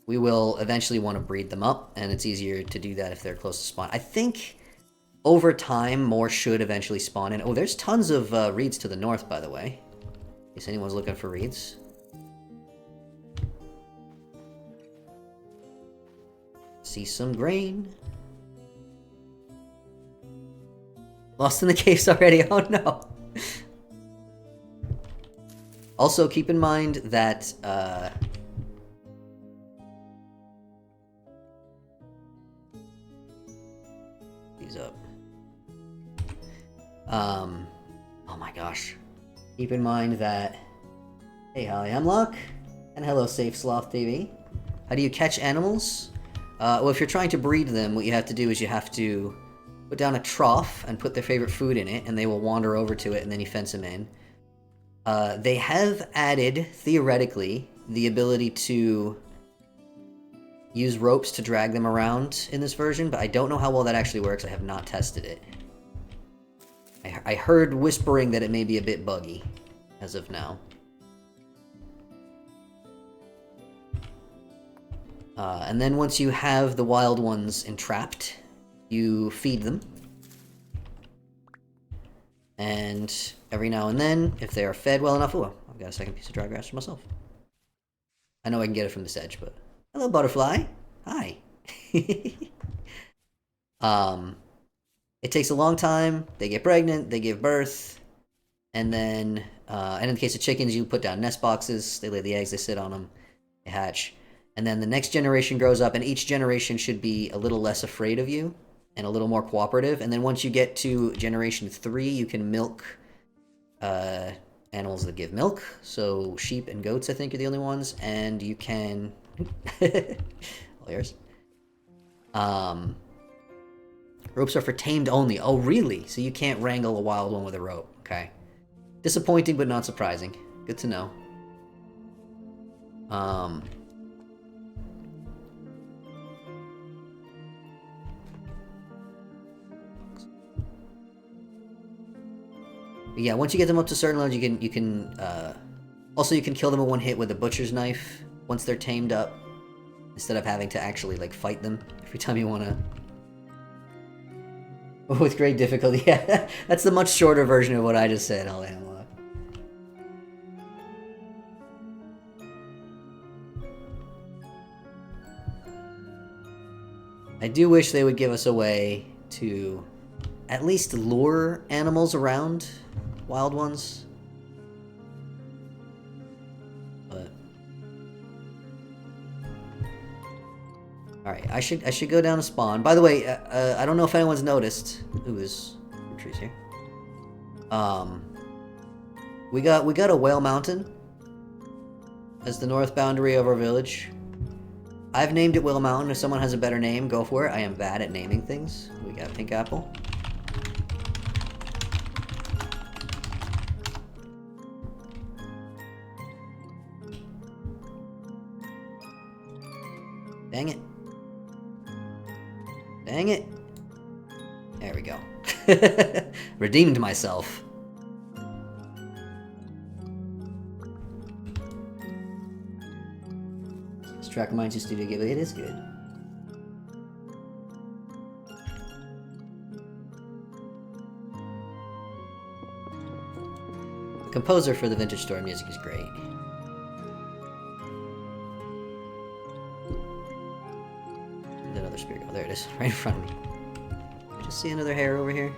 We will eventually want to breed them up, and it's easier to do that if they're close to spawn. I think over time, more should eventually spawn in. Oh, there's tons of reeds to the north, by the way. In case anyone's looking for reeds. See some grain. Lost in the caves already. Oh no. Also, keep in mind that these up. Oh my gosh. Keep in mind that. Hey, Holly Hemlock, and hello, Safe Sloth TV. How do you catch animals? Well, if you're trying to breed them, what you have to do is you have to put down a trough and put their favorite food in it, and they will wander over to it, and then you fence them in. They have added, theoretically, the ability to use ropes to drag them around in this version, but I don't know how well that actually works. I have not tested it. I heard whispering that it may be a bit buggy, as of now. And then once you have the wild ones entrapped, you feed them. And every now and then, if they are fed well enough... Oh, I've got a second piece of dry grass for myself. I know I can get it from this edge, but... Hello, butterfly. Hi. It takes a long time. They get pregnant. They give birth. And then... and in the case of chickens, you put down nest boxes. They lay the eggs. They sit on them. They hatch. And then the next generation grows up, and each generation should be a little less afraid of you and a little more cooperative. And then once you get to generation 3, you can milk animals that give milk. So sheep and goats, I think, are the only ones. And you can... all yours. Ropes are for tamed only. Oh, really? So you can't wrangle a wild one with a rope. Okay. Disappointing, but not surprising. Good to know. Yeah, once you get them up to certain levels, you can also you can kill them in one hit with a butcher's knife once they're tamed up, instead of having to actually like fight them every time you want to. With great difficulty, yeah, that's the much shorter version of what I just said. I'll analog. I do wish they would give us a way to at least lure animals around. Wild ones. But alright, I should go down to spawn. By the way, I don't know if anyone's noticed. Ooh, there's trees here. We got a whale mountain as the north boundary of our village. I've named it Whale Mountain. If someone has a better name, go for it. I am bad at naming things. We got Pink Apple. Dang it. Dang it. There we go. Redeemed myself. This track reminds you Studio Ghibli. It is good. The composer for the Vintage Store music is great. Another spear. Oh, there it is, right in front of me. Just see another hair over here.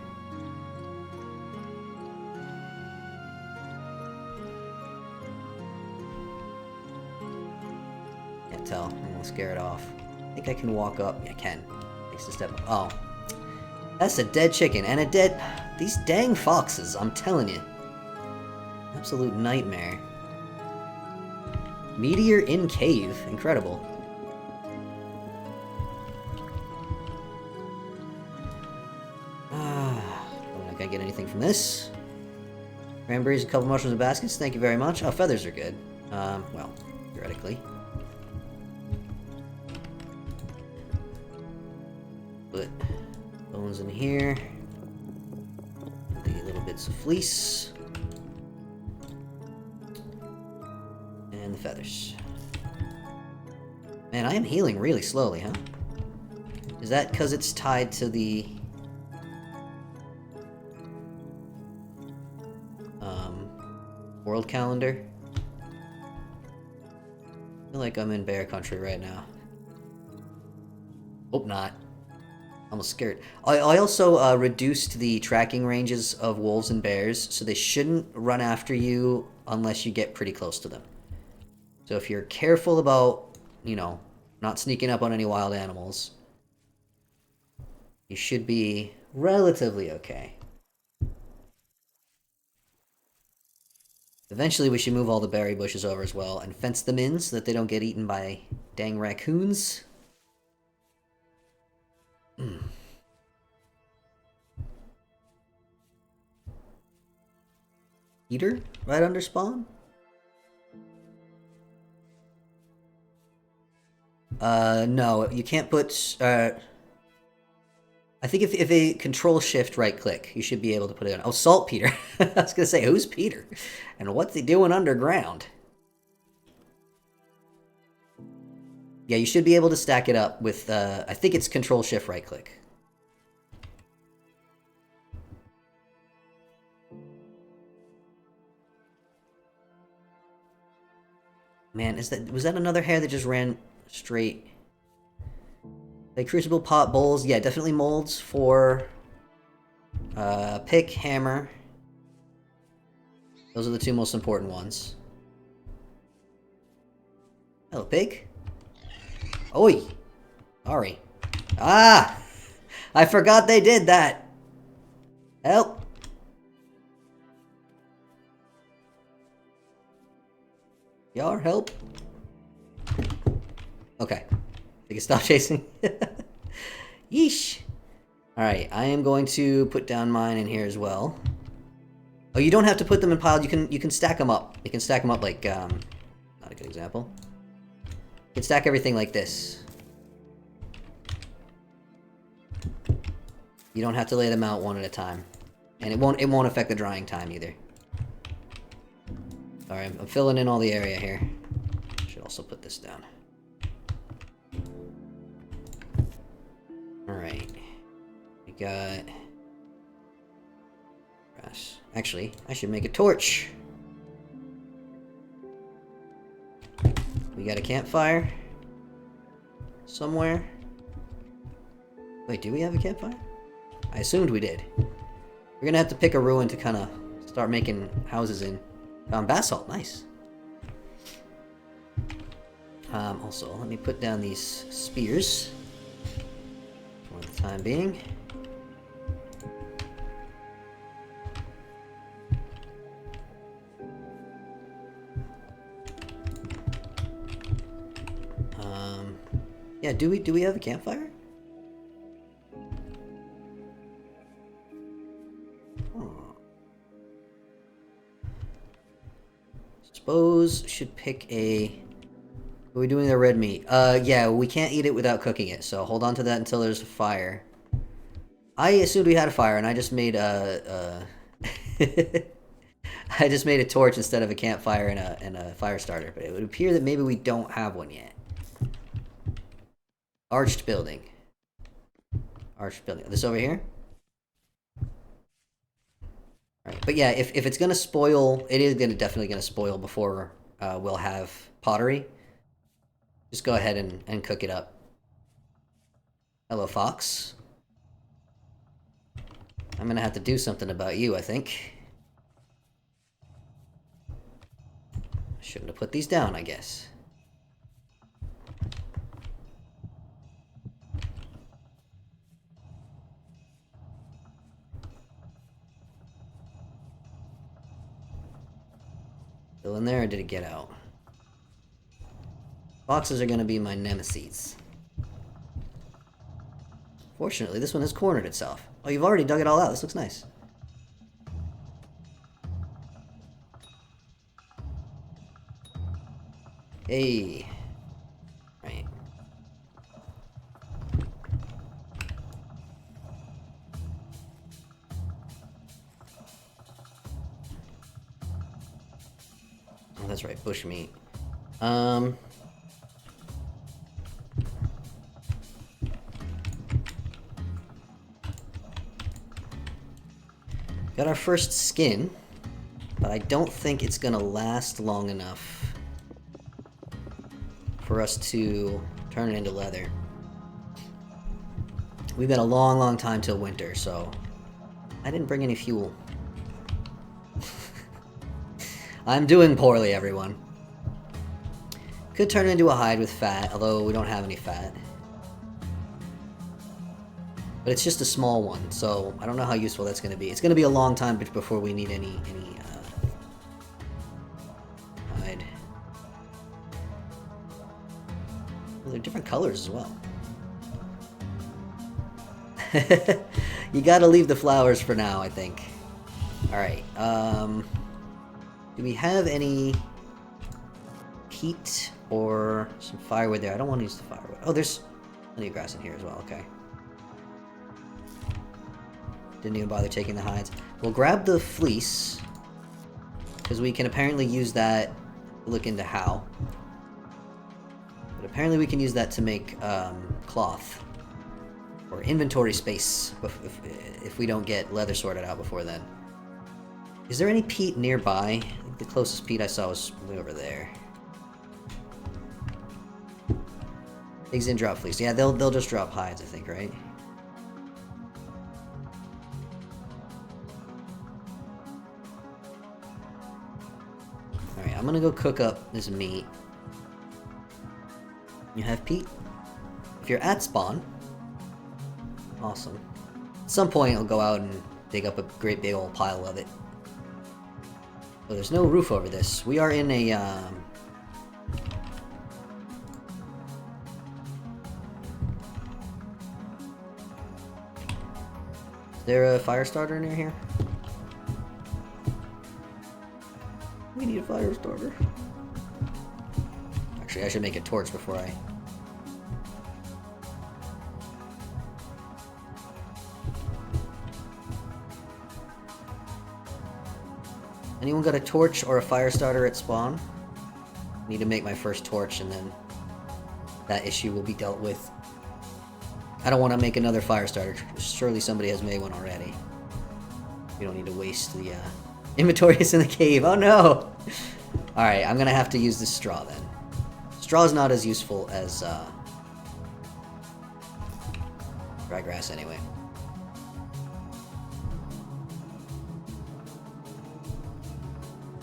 Can't tell. I'm gonna scare it off. I think I can walk up. Yeah, I can. Takes a step up. Oh, that's a dead chicken and a dead. These dang foxes! I'm telling you, absolute nightmare. Meteor in cave. Incredible. Can I get anything from this? Cranberries, a couple mushrooms and baskets. Thank you very much. Oh, feathers are good. Well, theoretically. But bones in here. bits of fleece. And the feathers. Man, I am healing really slowly, huh? Is that because it's tied to the... world calendar? I feel like I'm in bear country right now. Hope not. I'm scared. I also reduced the tracking ranges of wolves and bears, so they shouldn't run after you unless you get pretty close to them. So if you're careful about, you know, not sneaking up on any wild animals, you should be relatively okay. Eventually we should move all the berry bushes over as well and fence them in so that they don't get eaten by dang raccoons. Eater? Right under spawn? No, you can't put, I think if a control-shift right-click, you should be able to put it on. Oh, Saltpeter. I was gonna say, who's Peter? And what's he doing underground? Yeah, you should be able to stack it up with, I think it's control-shift right-click. Man, was that another hair that just ran straight? Like crucible, pot, bowls, yeah, definitely molds for pick, hammer. Those are the two most important ones. Hello, pig. Oi! Sorry. Ah! I forgot they did that! Help! Yar, help? Okay. They can stop chasing. Yeesh! Alright, I am going to put down mine in here as well. Oh, you don't have to put them in piles, you can stack them up. You can stack them up like, not a good example. You can stack everything like this. You don't have to lay them out one at a time. And it won't affect the drying time either. Sorry, I'm filling in all the area here. Should also put this down. Alright. We got... grass. Actually, I should make a torch. We got a campfire. Somewhere. Wait, do we have a campfire? I assumed we did. We're gonna have to pick a ruin to kind of start making houses in. Found basalt, nice. Also, let me put down these spears for the time being. Yeah, do we have a campfire? Suppose should pick a... Are we doing the red meat? Yeah, we can't eat it without cooking it, so hold on to that until there's a fire. I assumed we had a fire, and I just made a... I just made a torch instead of a campfire and a fire starter, but it would appear that maybe we don't have one yet. Arched building. Arched building. This over here? Alright, but yeah, if it's gonna spoil, it is definitely gonna spoil before we'll have pottery. Just go ahead and cook it up. Hello, fox. I'm gonna have to do something about you, I think. Shouldn't have put these down, I guess. Still in there, or did it get out? Foxes are gonna be my nemesis. Fortunately, this one has cornered itself. Oh, you've already dug it all out. This looks nice. Hey. Right. that's right, bush meat. Got our first skin, but I don't think it's gonna last long enough for us to turn it into leather. We've got a long time till winter, so I didn't bring any fuel. I'm doing poorly, everyone. Could turn it into a hide with fat, although we don't have any fat. But it's just a small one, so I don't know how useful that's going to be. It's going to be a long time before we need any hide. Well, they're different colors as well. You gotta leave the flowers for now, I think. Alright, do we have any peat or some firewood there? I don't want to use the firewood. Oh, there's plenty of grass in here as well, okay. Didn't even bother taking the hides. We'll grab the fleece, because we can apparently use that, look into how. But apparently we can use that to make cloth. Or inventory space, if we don't get leather sorted out before then. Is there any peat nearby? I think the closest peat I saw was way over there. Pigs didn't drop fleece. Yeah, they'll just drop hides, I think, right? Alright, I'm gonna go cook up this meat. You have peat? If you're at spawn... Awesome. At some point, I'll go out and dig up a great big old pile of it. Oh, there's no roof over this. We are in a, Is there a fire starter near here? We need a fire starter. Actually, I should make a torch before I... Anyone got a torch or a fire starter at spawn? I need to make my first torch and then that issue will be dealt with. I don't want to make another fire starter. Surely somebody has made one already. We don't need to waste the inventories in the cave. Oh no! Alright, I'm gonna have to use this straw then. Straw is not as useful as dry grass anyway.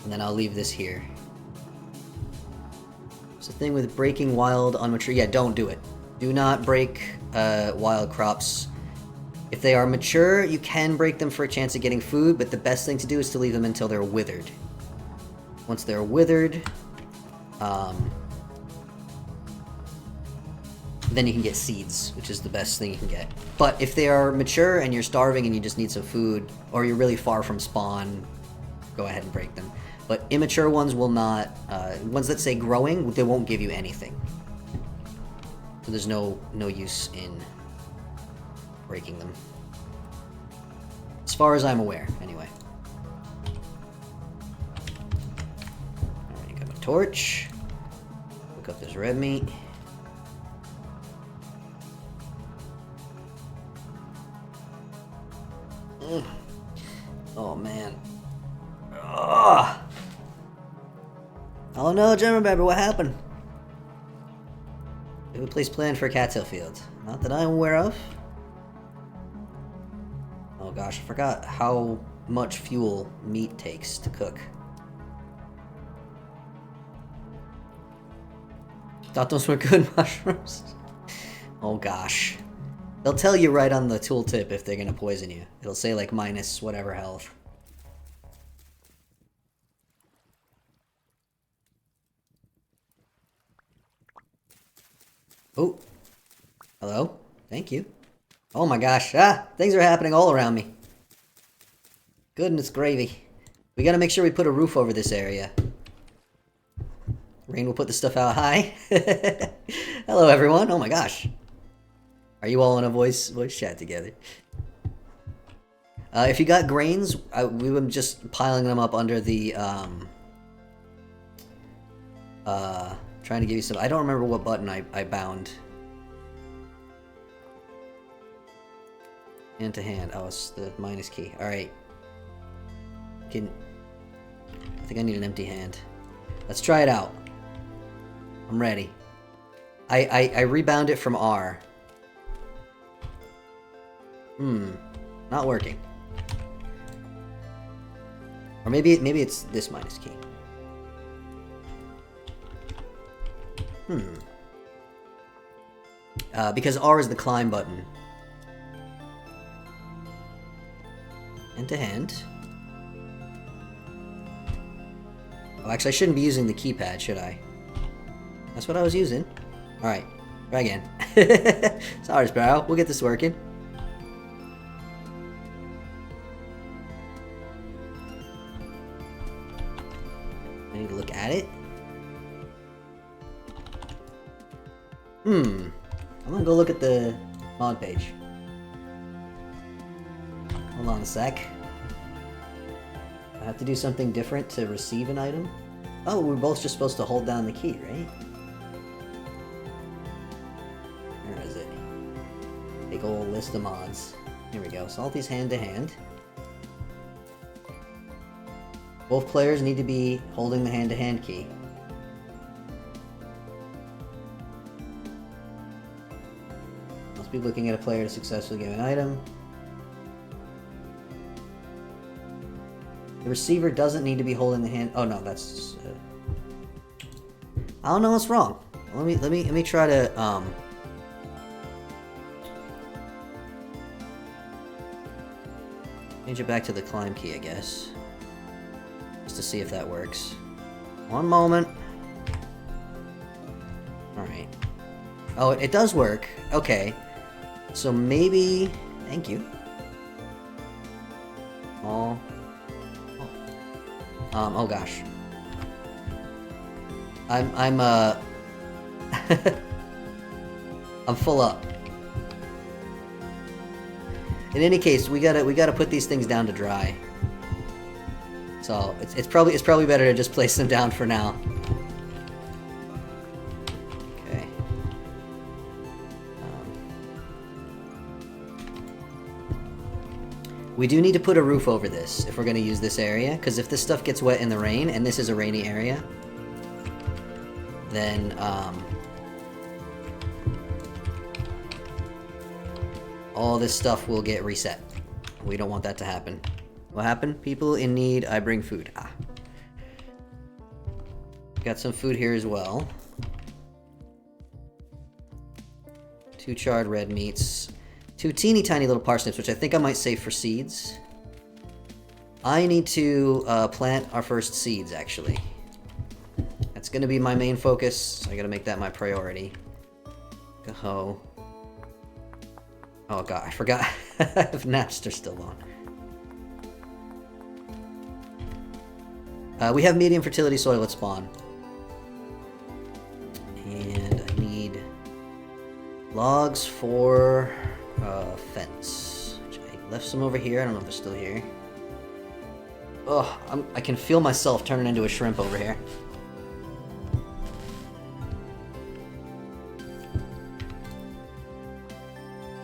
And then I'll leave this here. It's the thing with breaking wild unmature. Yeah, don't do it. Do not break wild crops. If they are mature, you can break them for a chance of getting food, but the best thing to do is to leave them until they're withered. Once they're withered, then you can get seeds, which is the best thing you can get. But if they are mature and you're starving and you just need some food, or you're really far from spawn, go ahead and break them. But immature ones will not, ones that say growing, they won't give you anything. So there's no use in breaking them. As far as I'm aware, anyway. Alright, got my torch. Cook up this red meat. Oh man. Ugh. Oh no, General Baby, what happened? We have a place planned for a cattail field. Not that I'm aware of. Oh gosh, I forgot how much fuel meat takes to cook. Thought those were good mushrooms. Oh gosh. They'll tell you right on the tooltip if they're gonna poison you. It'll say like minus whatever health. Oh. Hello? Thank you. Oh my gosh. Ah! Things are happening all around me. Goodness gravy. We gotta make sure we put a roof over this area. Rain will put the stuff out high. Hello everyone. Oh my gosh. Are you all in a voice chat together? If you got grains, we've been just piling them up under the Trying to give you some... I don't remember what button I bound. Hand to hand. Oh, it's the minus key. Alright. I think I need an empty hand. Let's try it out. I'm ready. I rebound it from R. Not working. Or maybe it's this minus key. Because R is the climb button. Hand to hand. Oh, actually, I shouldn't be using the keypad, should I? That's what I was using. Alright, try again. Sorry, Sparrow. We'll get this working. I need to look at it. I'm gonna go look at the mod page. Hold on a sec. I have to do something different to receive an item? Oh, we're both just supposed to hold down the key, right? Where is it? Big old list of mods. Here we go. Salty's hand to hand. Both players need to be holding the hand to hand key. Must be looking at a player to successfully give an item. The receiver doesn't need to be holding the hand. Oh no, that's. I don't know what's wrong. Let me try to change it back to the climb key, I guess, just to see if that works. One moment. All right. Oh, it does work. Okay. So maybe. Thank you. Oh. Oh gosh. I'm I'm full up. In any case, we gotta put these things down to dry. So it's probably better to just place them down for now. Okay. We do need to put a roof over this if we're going to use this area, because if this stuff gets wet in the rain, and this is a rainy area, then all this stuff will get reset. We don't want that to happen. What happened? People in need, I bring food. Ah. Got some food here as well. 2 charred red meats. 2 teeny tiny little parsnips, which I think I might save for seeds. I need to plant our first seeds, actually. That's going to be my main focus, so I gotta make that my priority. Go. Oh god, I forgot. If Napster still on. We have medium fertility soil at spawn. And I need logs for fence. Which I left some over here. I don't know if they're still here. Oh, I can feel myself turning into a shrimp over here.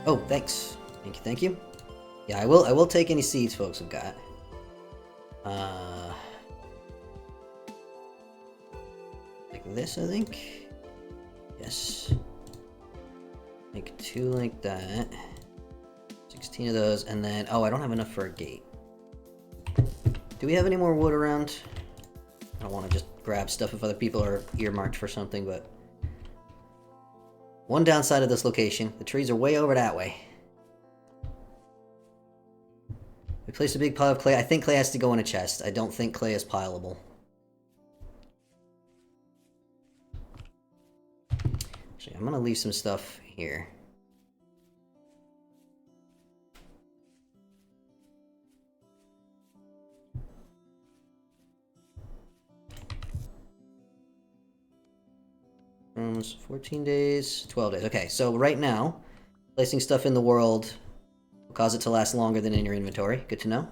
Oh, thanks. Thank you. Yeah, I will take any seeds folks have got. Like this, I think. Yes. Make 2 like that. 16 of those, and then... Oh, I don't have enough for a gate. Do we have any more wood around? I don't want to just grab stuff if other people are earmarked for something, but... One downside of this location, the trees are way over that way. We placed a big pile of clay. I think clay has to go in a chest. I don't think clay is pileable. Actually, I'm going to leave some stuff here. Rooms, 14 days, 12 days. Okay, so right now, placing stuff in the world will cause it to last longer than in your inventory. Good to know.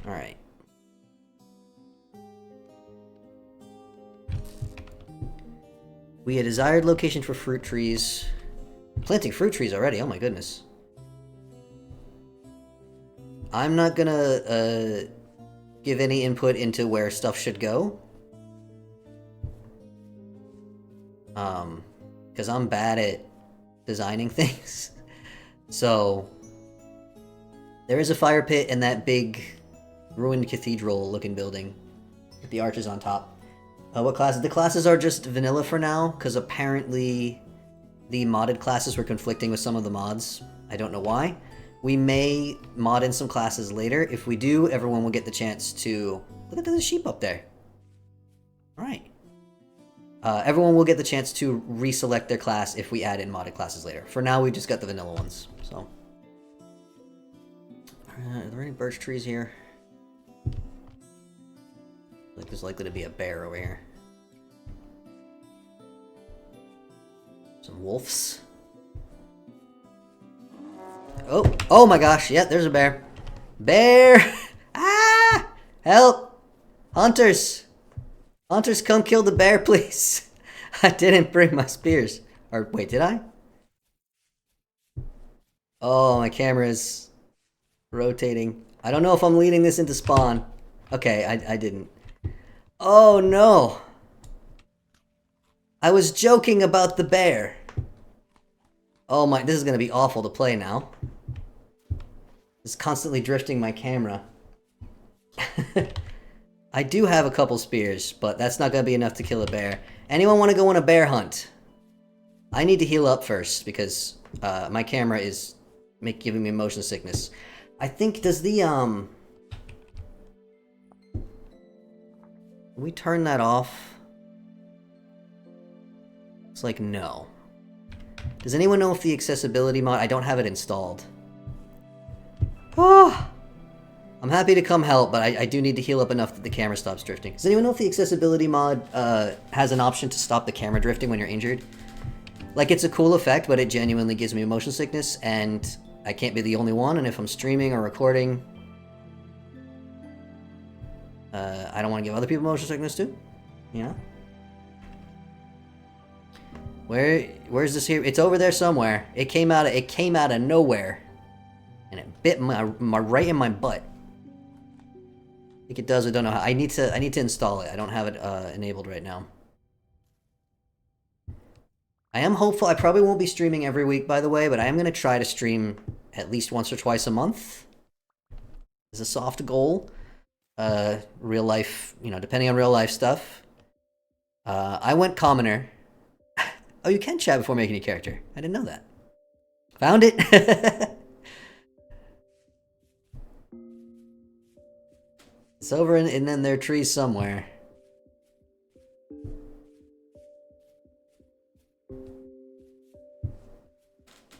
Alright. We a desired location for fruit trees. Planting fruit trees already, oh my goodness. I'm not gonna give any input into where stuff should go. Because I'm bad at designing things. So, there is a fire pit in that big ruined cathedral looking building with the arches on top. What classes? The classes are just vanilla for now, because apparently the modded classes were conflicting with some of the mods. I don't know why. We may mod in some classes later. If we do, everyone will get the chance to... Look at the sheep up there. Alright. Everyone will get the chance to reselect their class if we add in modded classes later. For now, we just got the vanilla ones, so... Are there any birch trees here? Like there's likely to be a bear over here. Some wolves. Oh my gosh, yeah, there's a bear. Bear! Ah! Help! Hunters! Hunters, come kill the bear, please. I didn't bring my spears. Or, wait, did I? Oh, my camera is rotating. I don't know if I'm leading this into spawn. Okay, I didn't. Oh, no. I was joking about the bear. Oh my, this is gonna be awful to play now. It's constantly drifting my camera. I do have a couple spears, but that's not gonna be enough to kill a bear. Anyone want to go on a bear hunt? I need to heal up first, because my camera is giving me motion sickness. I think, does the, Can we turn that off? It's like, no. Does anyone know if the accessibility mod... I don't have it installed. Oh! I'm happy to come help, but I do need to heal up enough that the camera stops drifting. Does anyone know if the accessibility mod has an option to stop the camera drifting when you're injured? Like, it's a cool effect, but it genuinely gives me motion sickness, and I can't be the only one, and if I'm streaming or recording... I don't want to give other people motion sickness too, you know? Where's this here? It's over there somewhere. It came out of nowhere, and it bit my right in my butt. I think it does. I don't know how. I need to install it. I don't have it enabled right now. I am hopeful. I probably won't be streaming every week, by the way, but I am gonna try to stream at least once or twice a month. It's a soft goal. Real life, you know, depending on real life stuff. I went commoner. Oh, you can chat before making a character. I didn't know that. Found it! It's over in their trees somewhere.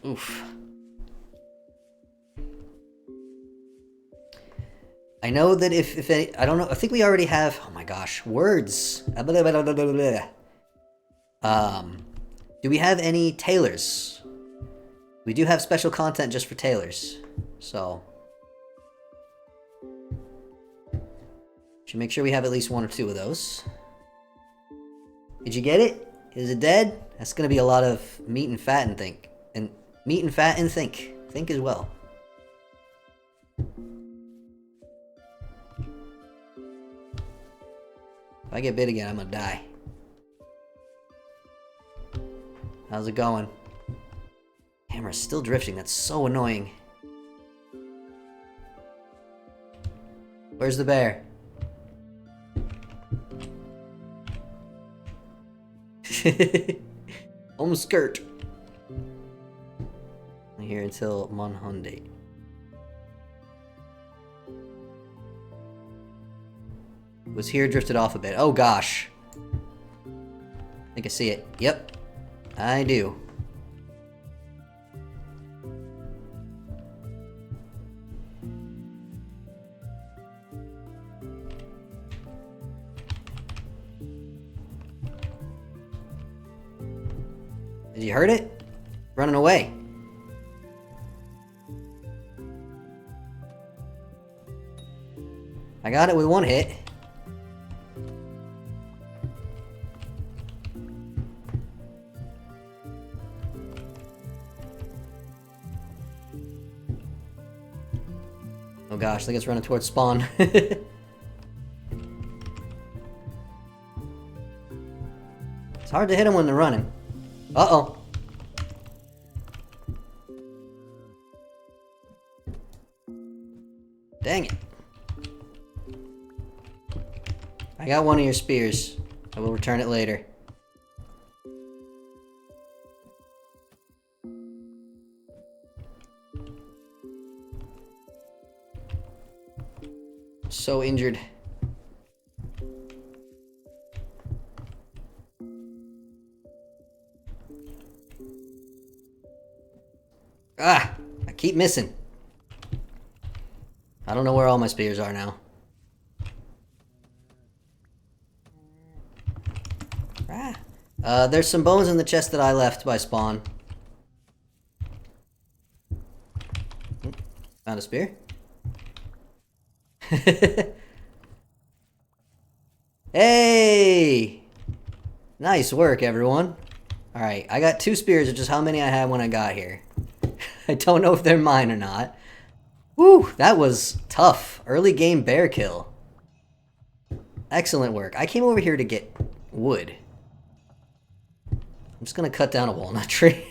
Oof. I know that if any, I don't know, I think we already have, oh my gosh, words. Do we have any tailors? We do have special content just for tailors, so. Should make sure we have at least one or two of those. Did you get it? Is it dead? That's gonna be a lot of meat and fat and think. And meat and fat and think. Think as well. If I get bit again, I'm gonna die. How's it going? Camera's still drifting, that's so annoying. Where's the bear? I'm skirt. I'm here until Monday. Was here, drifted off a bit. Oh gosh. I think I see it. Yep. I do. Did you hurt it? Running away. I got it with one hit. Oh gosh, I think it's running towards spawn. It's hard to hit them when they're running. Uh-oh. Dang it. I got one of your spears. I will return it later. So injured. Ah! I keep missing. I don't know where all my spears are now. Ah. There's some bones in the chest that I left by spawn. Found a spear? Hey! Nice work, everyone. Alright, I got 2 spears, which is how many I had when I got here. I don't know if they're mine or not. Woo! That was tough. Early game bear kill. Excellent work. I came over here to get wood. I'm just gonna cut down a walnut tree.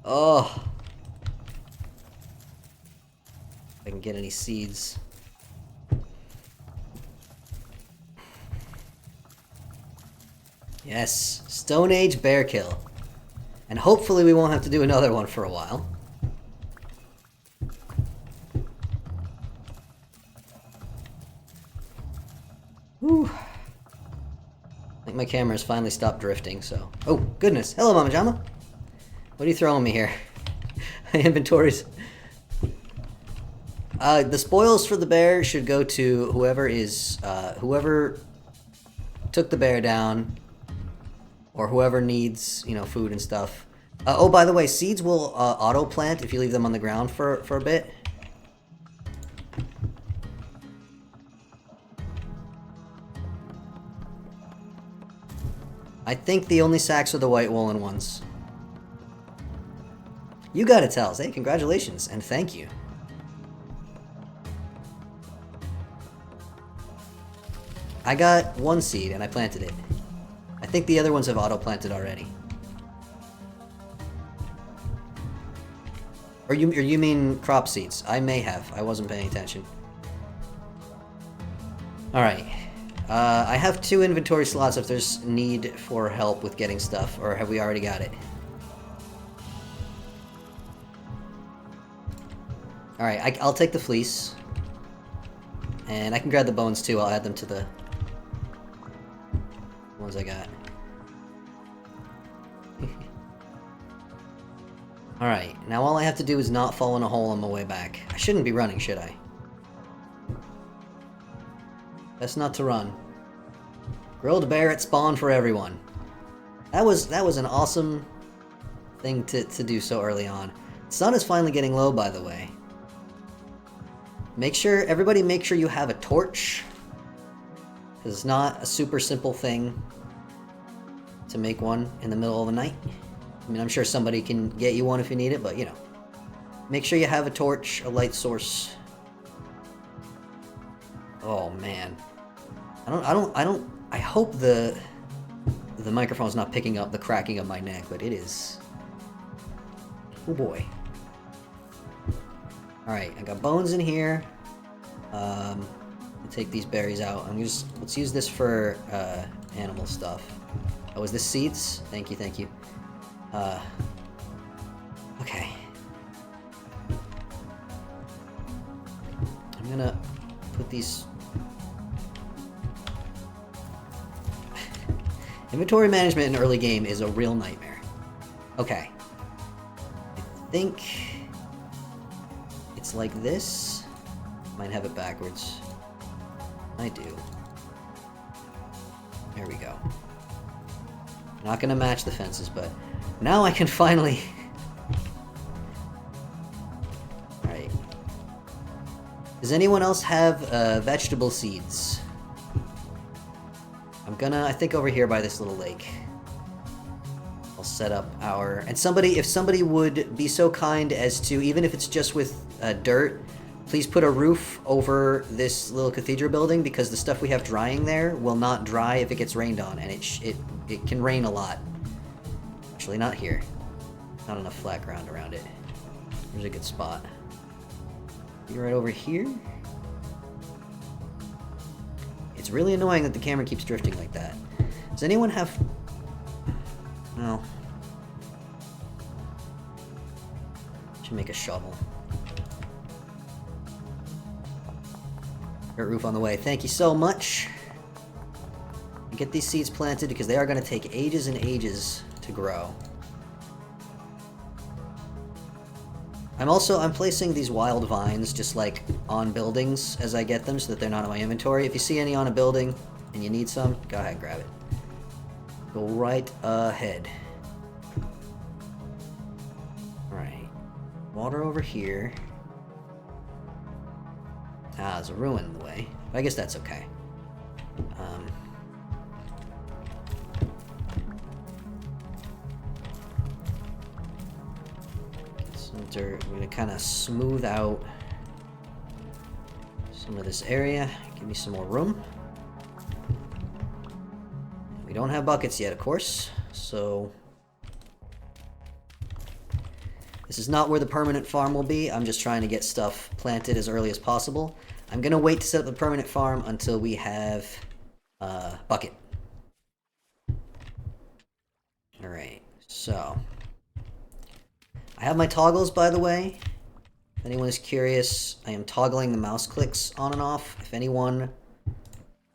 Oh. If I can get any seeds. Yes, Stone Age bear kill. And hopefully we won't have to do another one for a while. Whew. I think my camera's finally stopped drifting, so... Oh, goodness. Hello, Mama Jama. What are you throwing me here? My inventories... the spoils for the bear should go to whoever is... whoever took the bear down... Or whoever needs, you know, food and stuff. Oh, by the way, seeds will auto-plant if you leave them on the ground for a bit. I think the only sacks are the white woolen ones. You got it, Tels. Hey, congratulations, and thank you. I got 1 seed, and I planted it. I think the other ones have auto-planted already. Or you mean crop seeds? I may have. I wasn't paying attention. Alright. I have 2 inventory slots if there's need for help with getting stuff, or have we already got it? Alright, I'll take the fleece. And I can grab the bones too, I'll add them to the ones I got. Alright, now all I have to do is not fall in a hole on my way back. I shouldn't be running, should I? Best not to run. Grilled bear at spawn for everyone. That was an awesome thing to do so early on. The sun is finally getting low, by the way. Everybody make sure you have a torch. Because it's not a super simple thing to make one in the middle of the night. I mean, I'm sure somebody can get you one if you need it, but you know. Make sure you have a torch, a light source. Oh man. I hope the microphone's not picking up the cracking of my neck, but it is. Oh boy. Alright, I got bones in here. I'll take these berries out. Let's use this for animal stuff. Oh, is this seeds? Thank you, thank you. Okay. I'm gonna put these... Inventory management in early game is a real nightmare. Okay. I think... it's like this. Might have it backwards. I do. There we go. Not gonna match the fences, but now I can finally... Alright. Does anyone else have vegetable seeds? I'm gonna, I think over here by this little lake. I'll set up our... And somebody, if somebody would be so kind as to, even if it's just with dirt, please put a roof over this little cathedral building, because the stuff we have drying there will not dry if it gets rained on, and it can rain a lot. Actually, not here. Not enough flat ground around it. There's a good spot. You're right over here. It's really annoying that the camera keeps drifting like that. Does anyone have... No. Should make a shovel. Dirt roof on the way. Thank you so much. Get these seeds planted because they are going to take ages and ages to grow. I'm placing these wild vines just like on buildings as I get them so that they're not in my inventory. If you see any on a building and you need some, go ahead and grab it. Go right ahead. Alright. Water over here. Ah, there's a ruin in the way. But I guess that's okay. Get some dirt. We're gonna kind of smooth out some of this area. Give me some more room. We don't have buckets yet, of course, so... This is not where the permanent farm will be. I'm just trying to get stuff planted as early as possible. I'm gonna wait to set up the permanent farm until we have bucket. Alright, so... I have my toggles, by the way. If anyone is curious, I am toggling the mouse clicks on and off. If anyone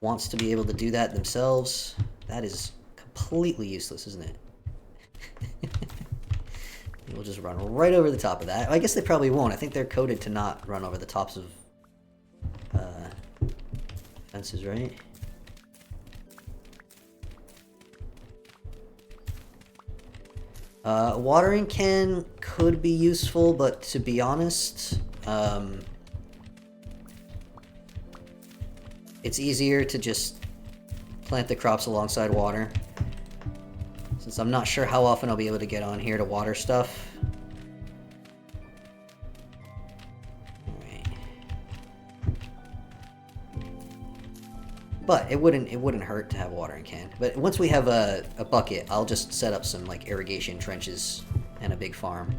wants to be able to do that themselves, that is completely useless, isn't it? We'll just run right over the top of that. I guess they probably won't. I think they're coded to not run over the tops of fences, right? Watering can could be useful, but to be honest, it's easier to just plant the crops alongside water. Since I'm not sure how often I'll be able to get on here to water stuff. Alright. But it wouldn't hurt to have a watering can. But once we have a bucket, I'll just set up some like irrigation trenches and a big farm.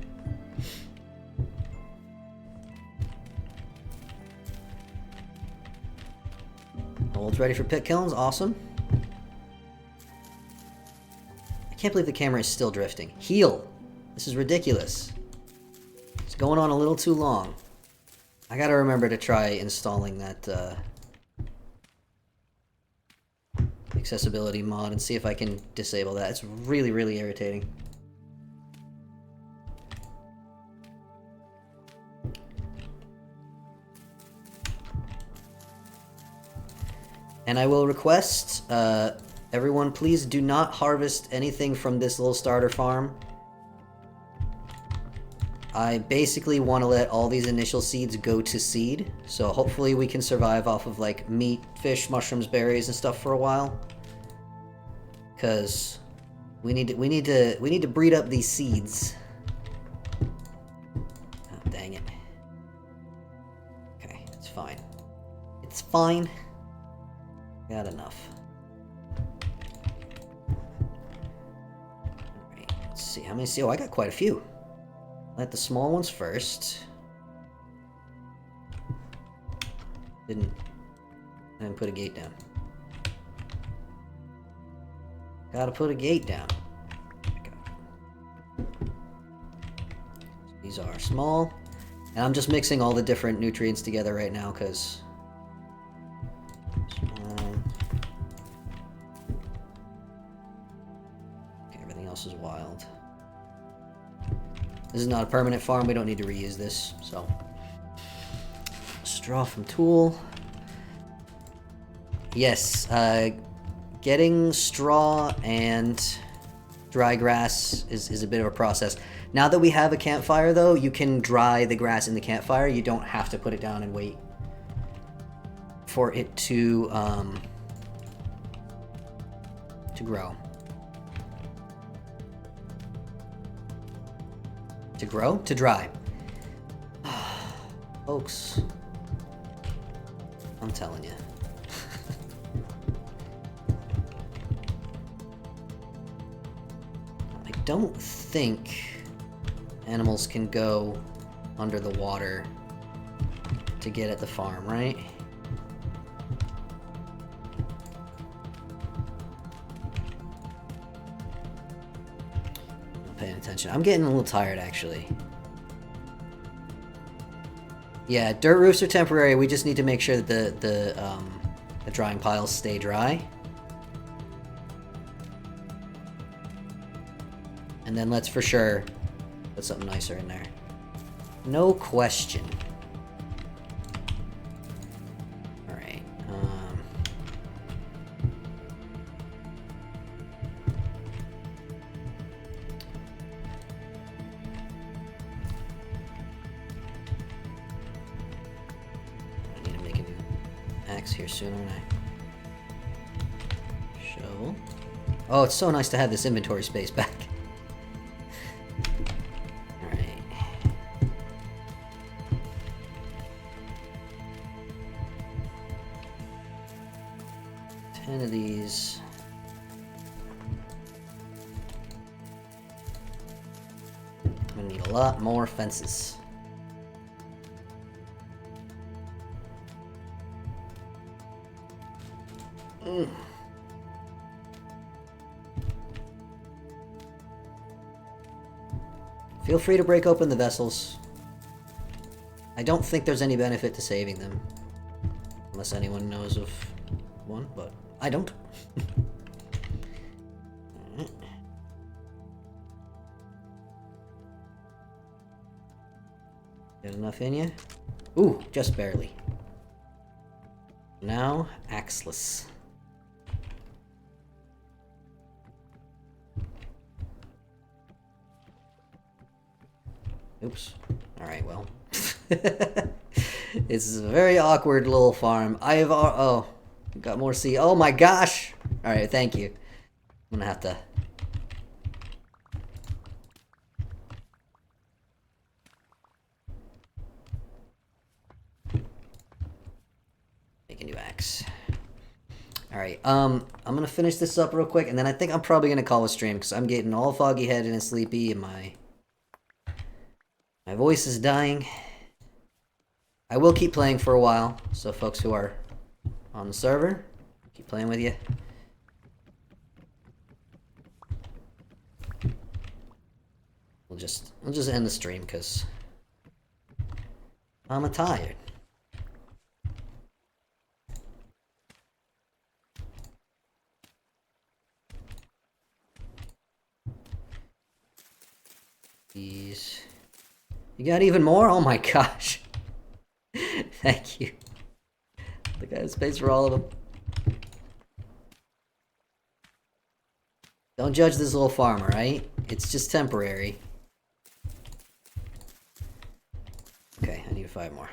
Old's ready for pit kilns, awesome. I can't believe the camera is still drifting. Heal! This is ridiculous. It's going on a little too long. I gotta remember to try installing that accessibility mod and see if I can disable that. It's really, really irritating. And I will request, everyone, please do not harvest anything from this little starter farm. I basically want to let all these initial seeds go to seed, so hopefully we can survive off of like meat, fish, mushrooms, berries, and stuff for a while. Because we need to breed up these seeds. Oh, dang it. Okay, it's fine. It's fine. Got enough. Alright, let's see. How many see? Oh, I got quite a few. Let the small ones first. Didn't put a gate down. Gotta put a gate down. These are small. And I'm just mixing all the different nutrients together right now because is wild. This is not a permanent farm, we don't need to reuse this, so. Straw from tool. Yes, getting straw and dry grass is a bit of a process. Now that we have a campfire though, you can dry the grass in the campfire, you don't have to put it down and wait for it to grow. To grow? To dry. Folks. I'm telling you. I don't think animals can go under the water to get at the farm, right? I'm paying attention. I'm getting a little tired, actually. Yeah, dirt roofs are temporary. We just need to make sure that the drying piles stay dry. And then let's for sure put something nicer in there. No question. Alright. I need to make a new axe here soon, don't I? Shovel. Oh, it's so nice to have this inventory space back. 10 of these. I'm gonna need a lot more fences. Feel free to break open the vessels. I don't think there's any benefit to saving them. Unless anyone knows of one, but I don't. Get enough in you? Ooh, just barely. Now, axeless. Oops. Alright, well. It's a very awkward little farm. I have... Oh, got more seed. Oh my gosh! Alright, thank you. I'm gonna have to... make a new axe. Alright, I'm gonna finish this up real quick, and then I think I'm probably gonna call a stream, because I'm getting all foggy-headed and sleepy, and my voice is dying. I will keep playing for a while, so folks who are on the server, keep playing with you. We'll just end the stream because I'm tired. These. You got even more? Oh my gosh. Thank you. Look, I have space for all of them. Don't judge this little farm, alright? It's just temporary. Okay, I need 5 more.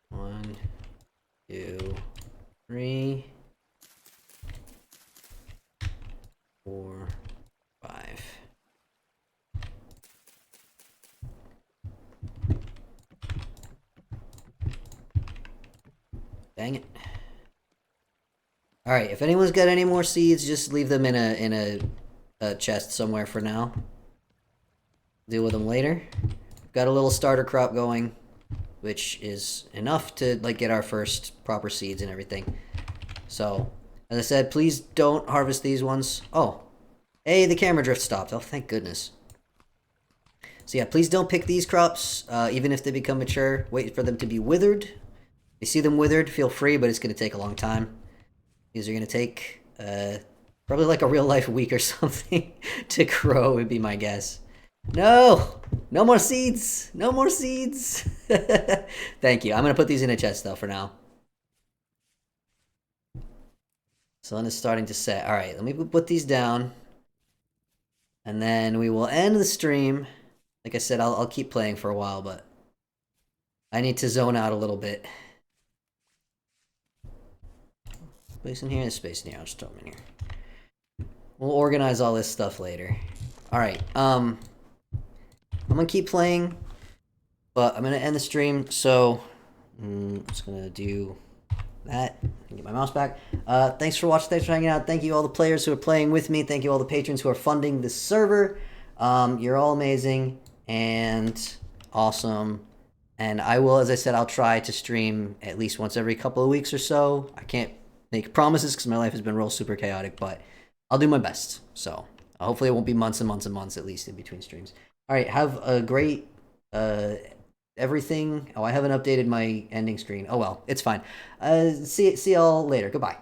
One, 2, 3, 4, 5. Dang it. Alright, if anyone's got any more seeds, just leave them in a chest somewhere for now. Deal with them later. Got a little starter crop going, which is enough to like get our first proper seeds and everything. So, as I said, please don't harvest these ones. Oh, hey, the camera drift stopped. Oh, thank goodness. So yeah, please don't pick these crops, even if they become mature. Wait for them to be withered. If you see them withered, feel free, but it's going to take a long time. These are going to take probably like a real life week or something to grow, would be my guess. No! No more seeds! No more seeds! Thank you. I'm going to put these in a chest, though, for now. Sun is starting to set. Alright, let me put these down. And then we will end the stream. Like I said, I'll keep playing for a while, but I need to zone out a little bit. Space in here, there's space in here. I'll just throw them in here. We'll organize all this stuff later. Alright, I'm gonna keep playing, but I'm gonna end the stream, so I'm just gonna do that and get my mouse back. Thanks for watching, thanks for hanging out. Thank you all the players who are playing with me. Thank you all the patrons who are funding this server. You're all amazing and awesome. And I will, as I said, I'll try to stream at least once every couple of weeks or so. I can't make promises because my life has been real super chaotic, but I'll do my best. So hopefully it won't be months and months and months at least in between streams. All right, have a great everything. Oh, I haven't updated my ending screen. Oh well, it's fine. See y'all later. Goodbye.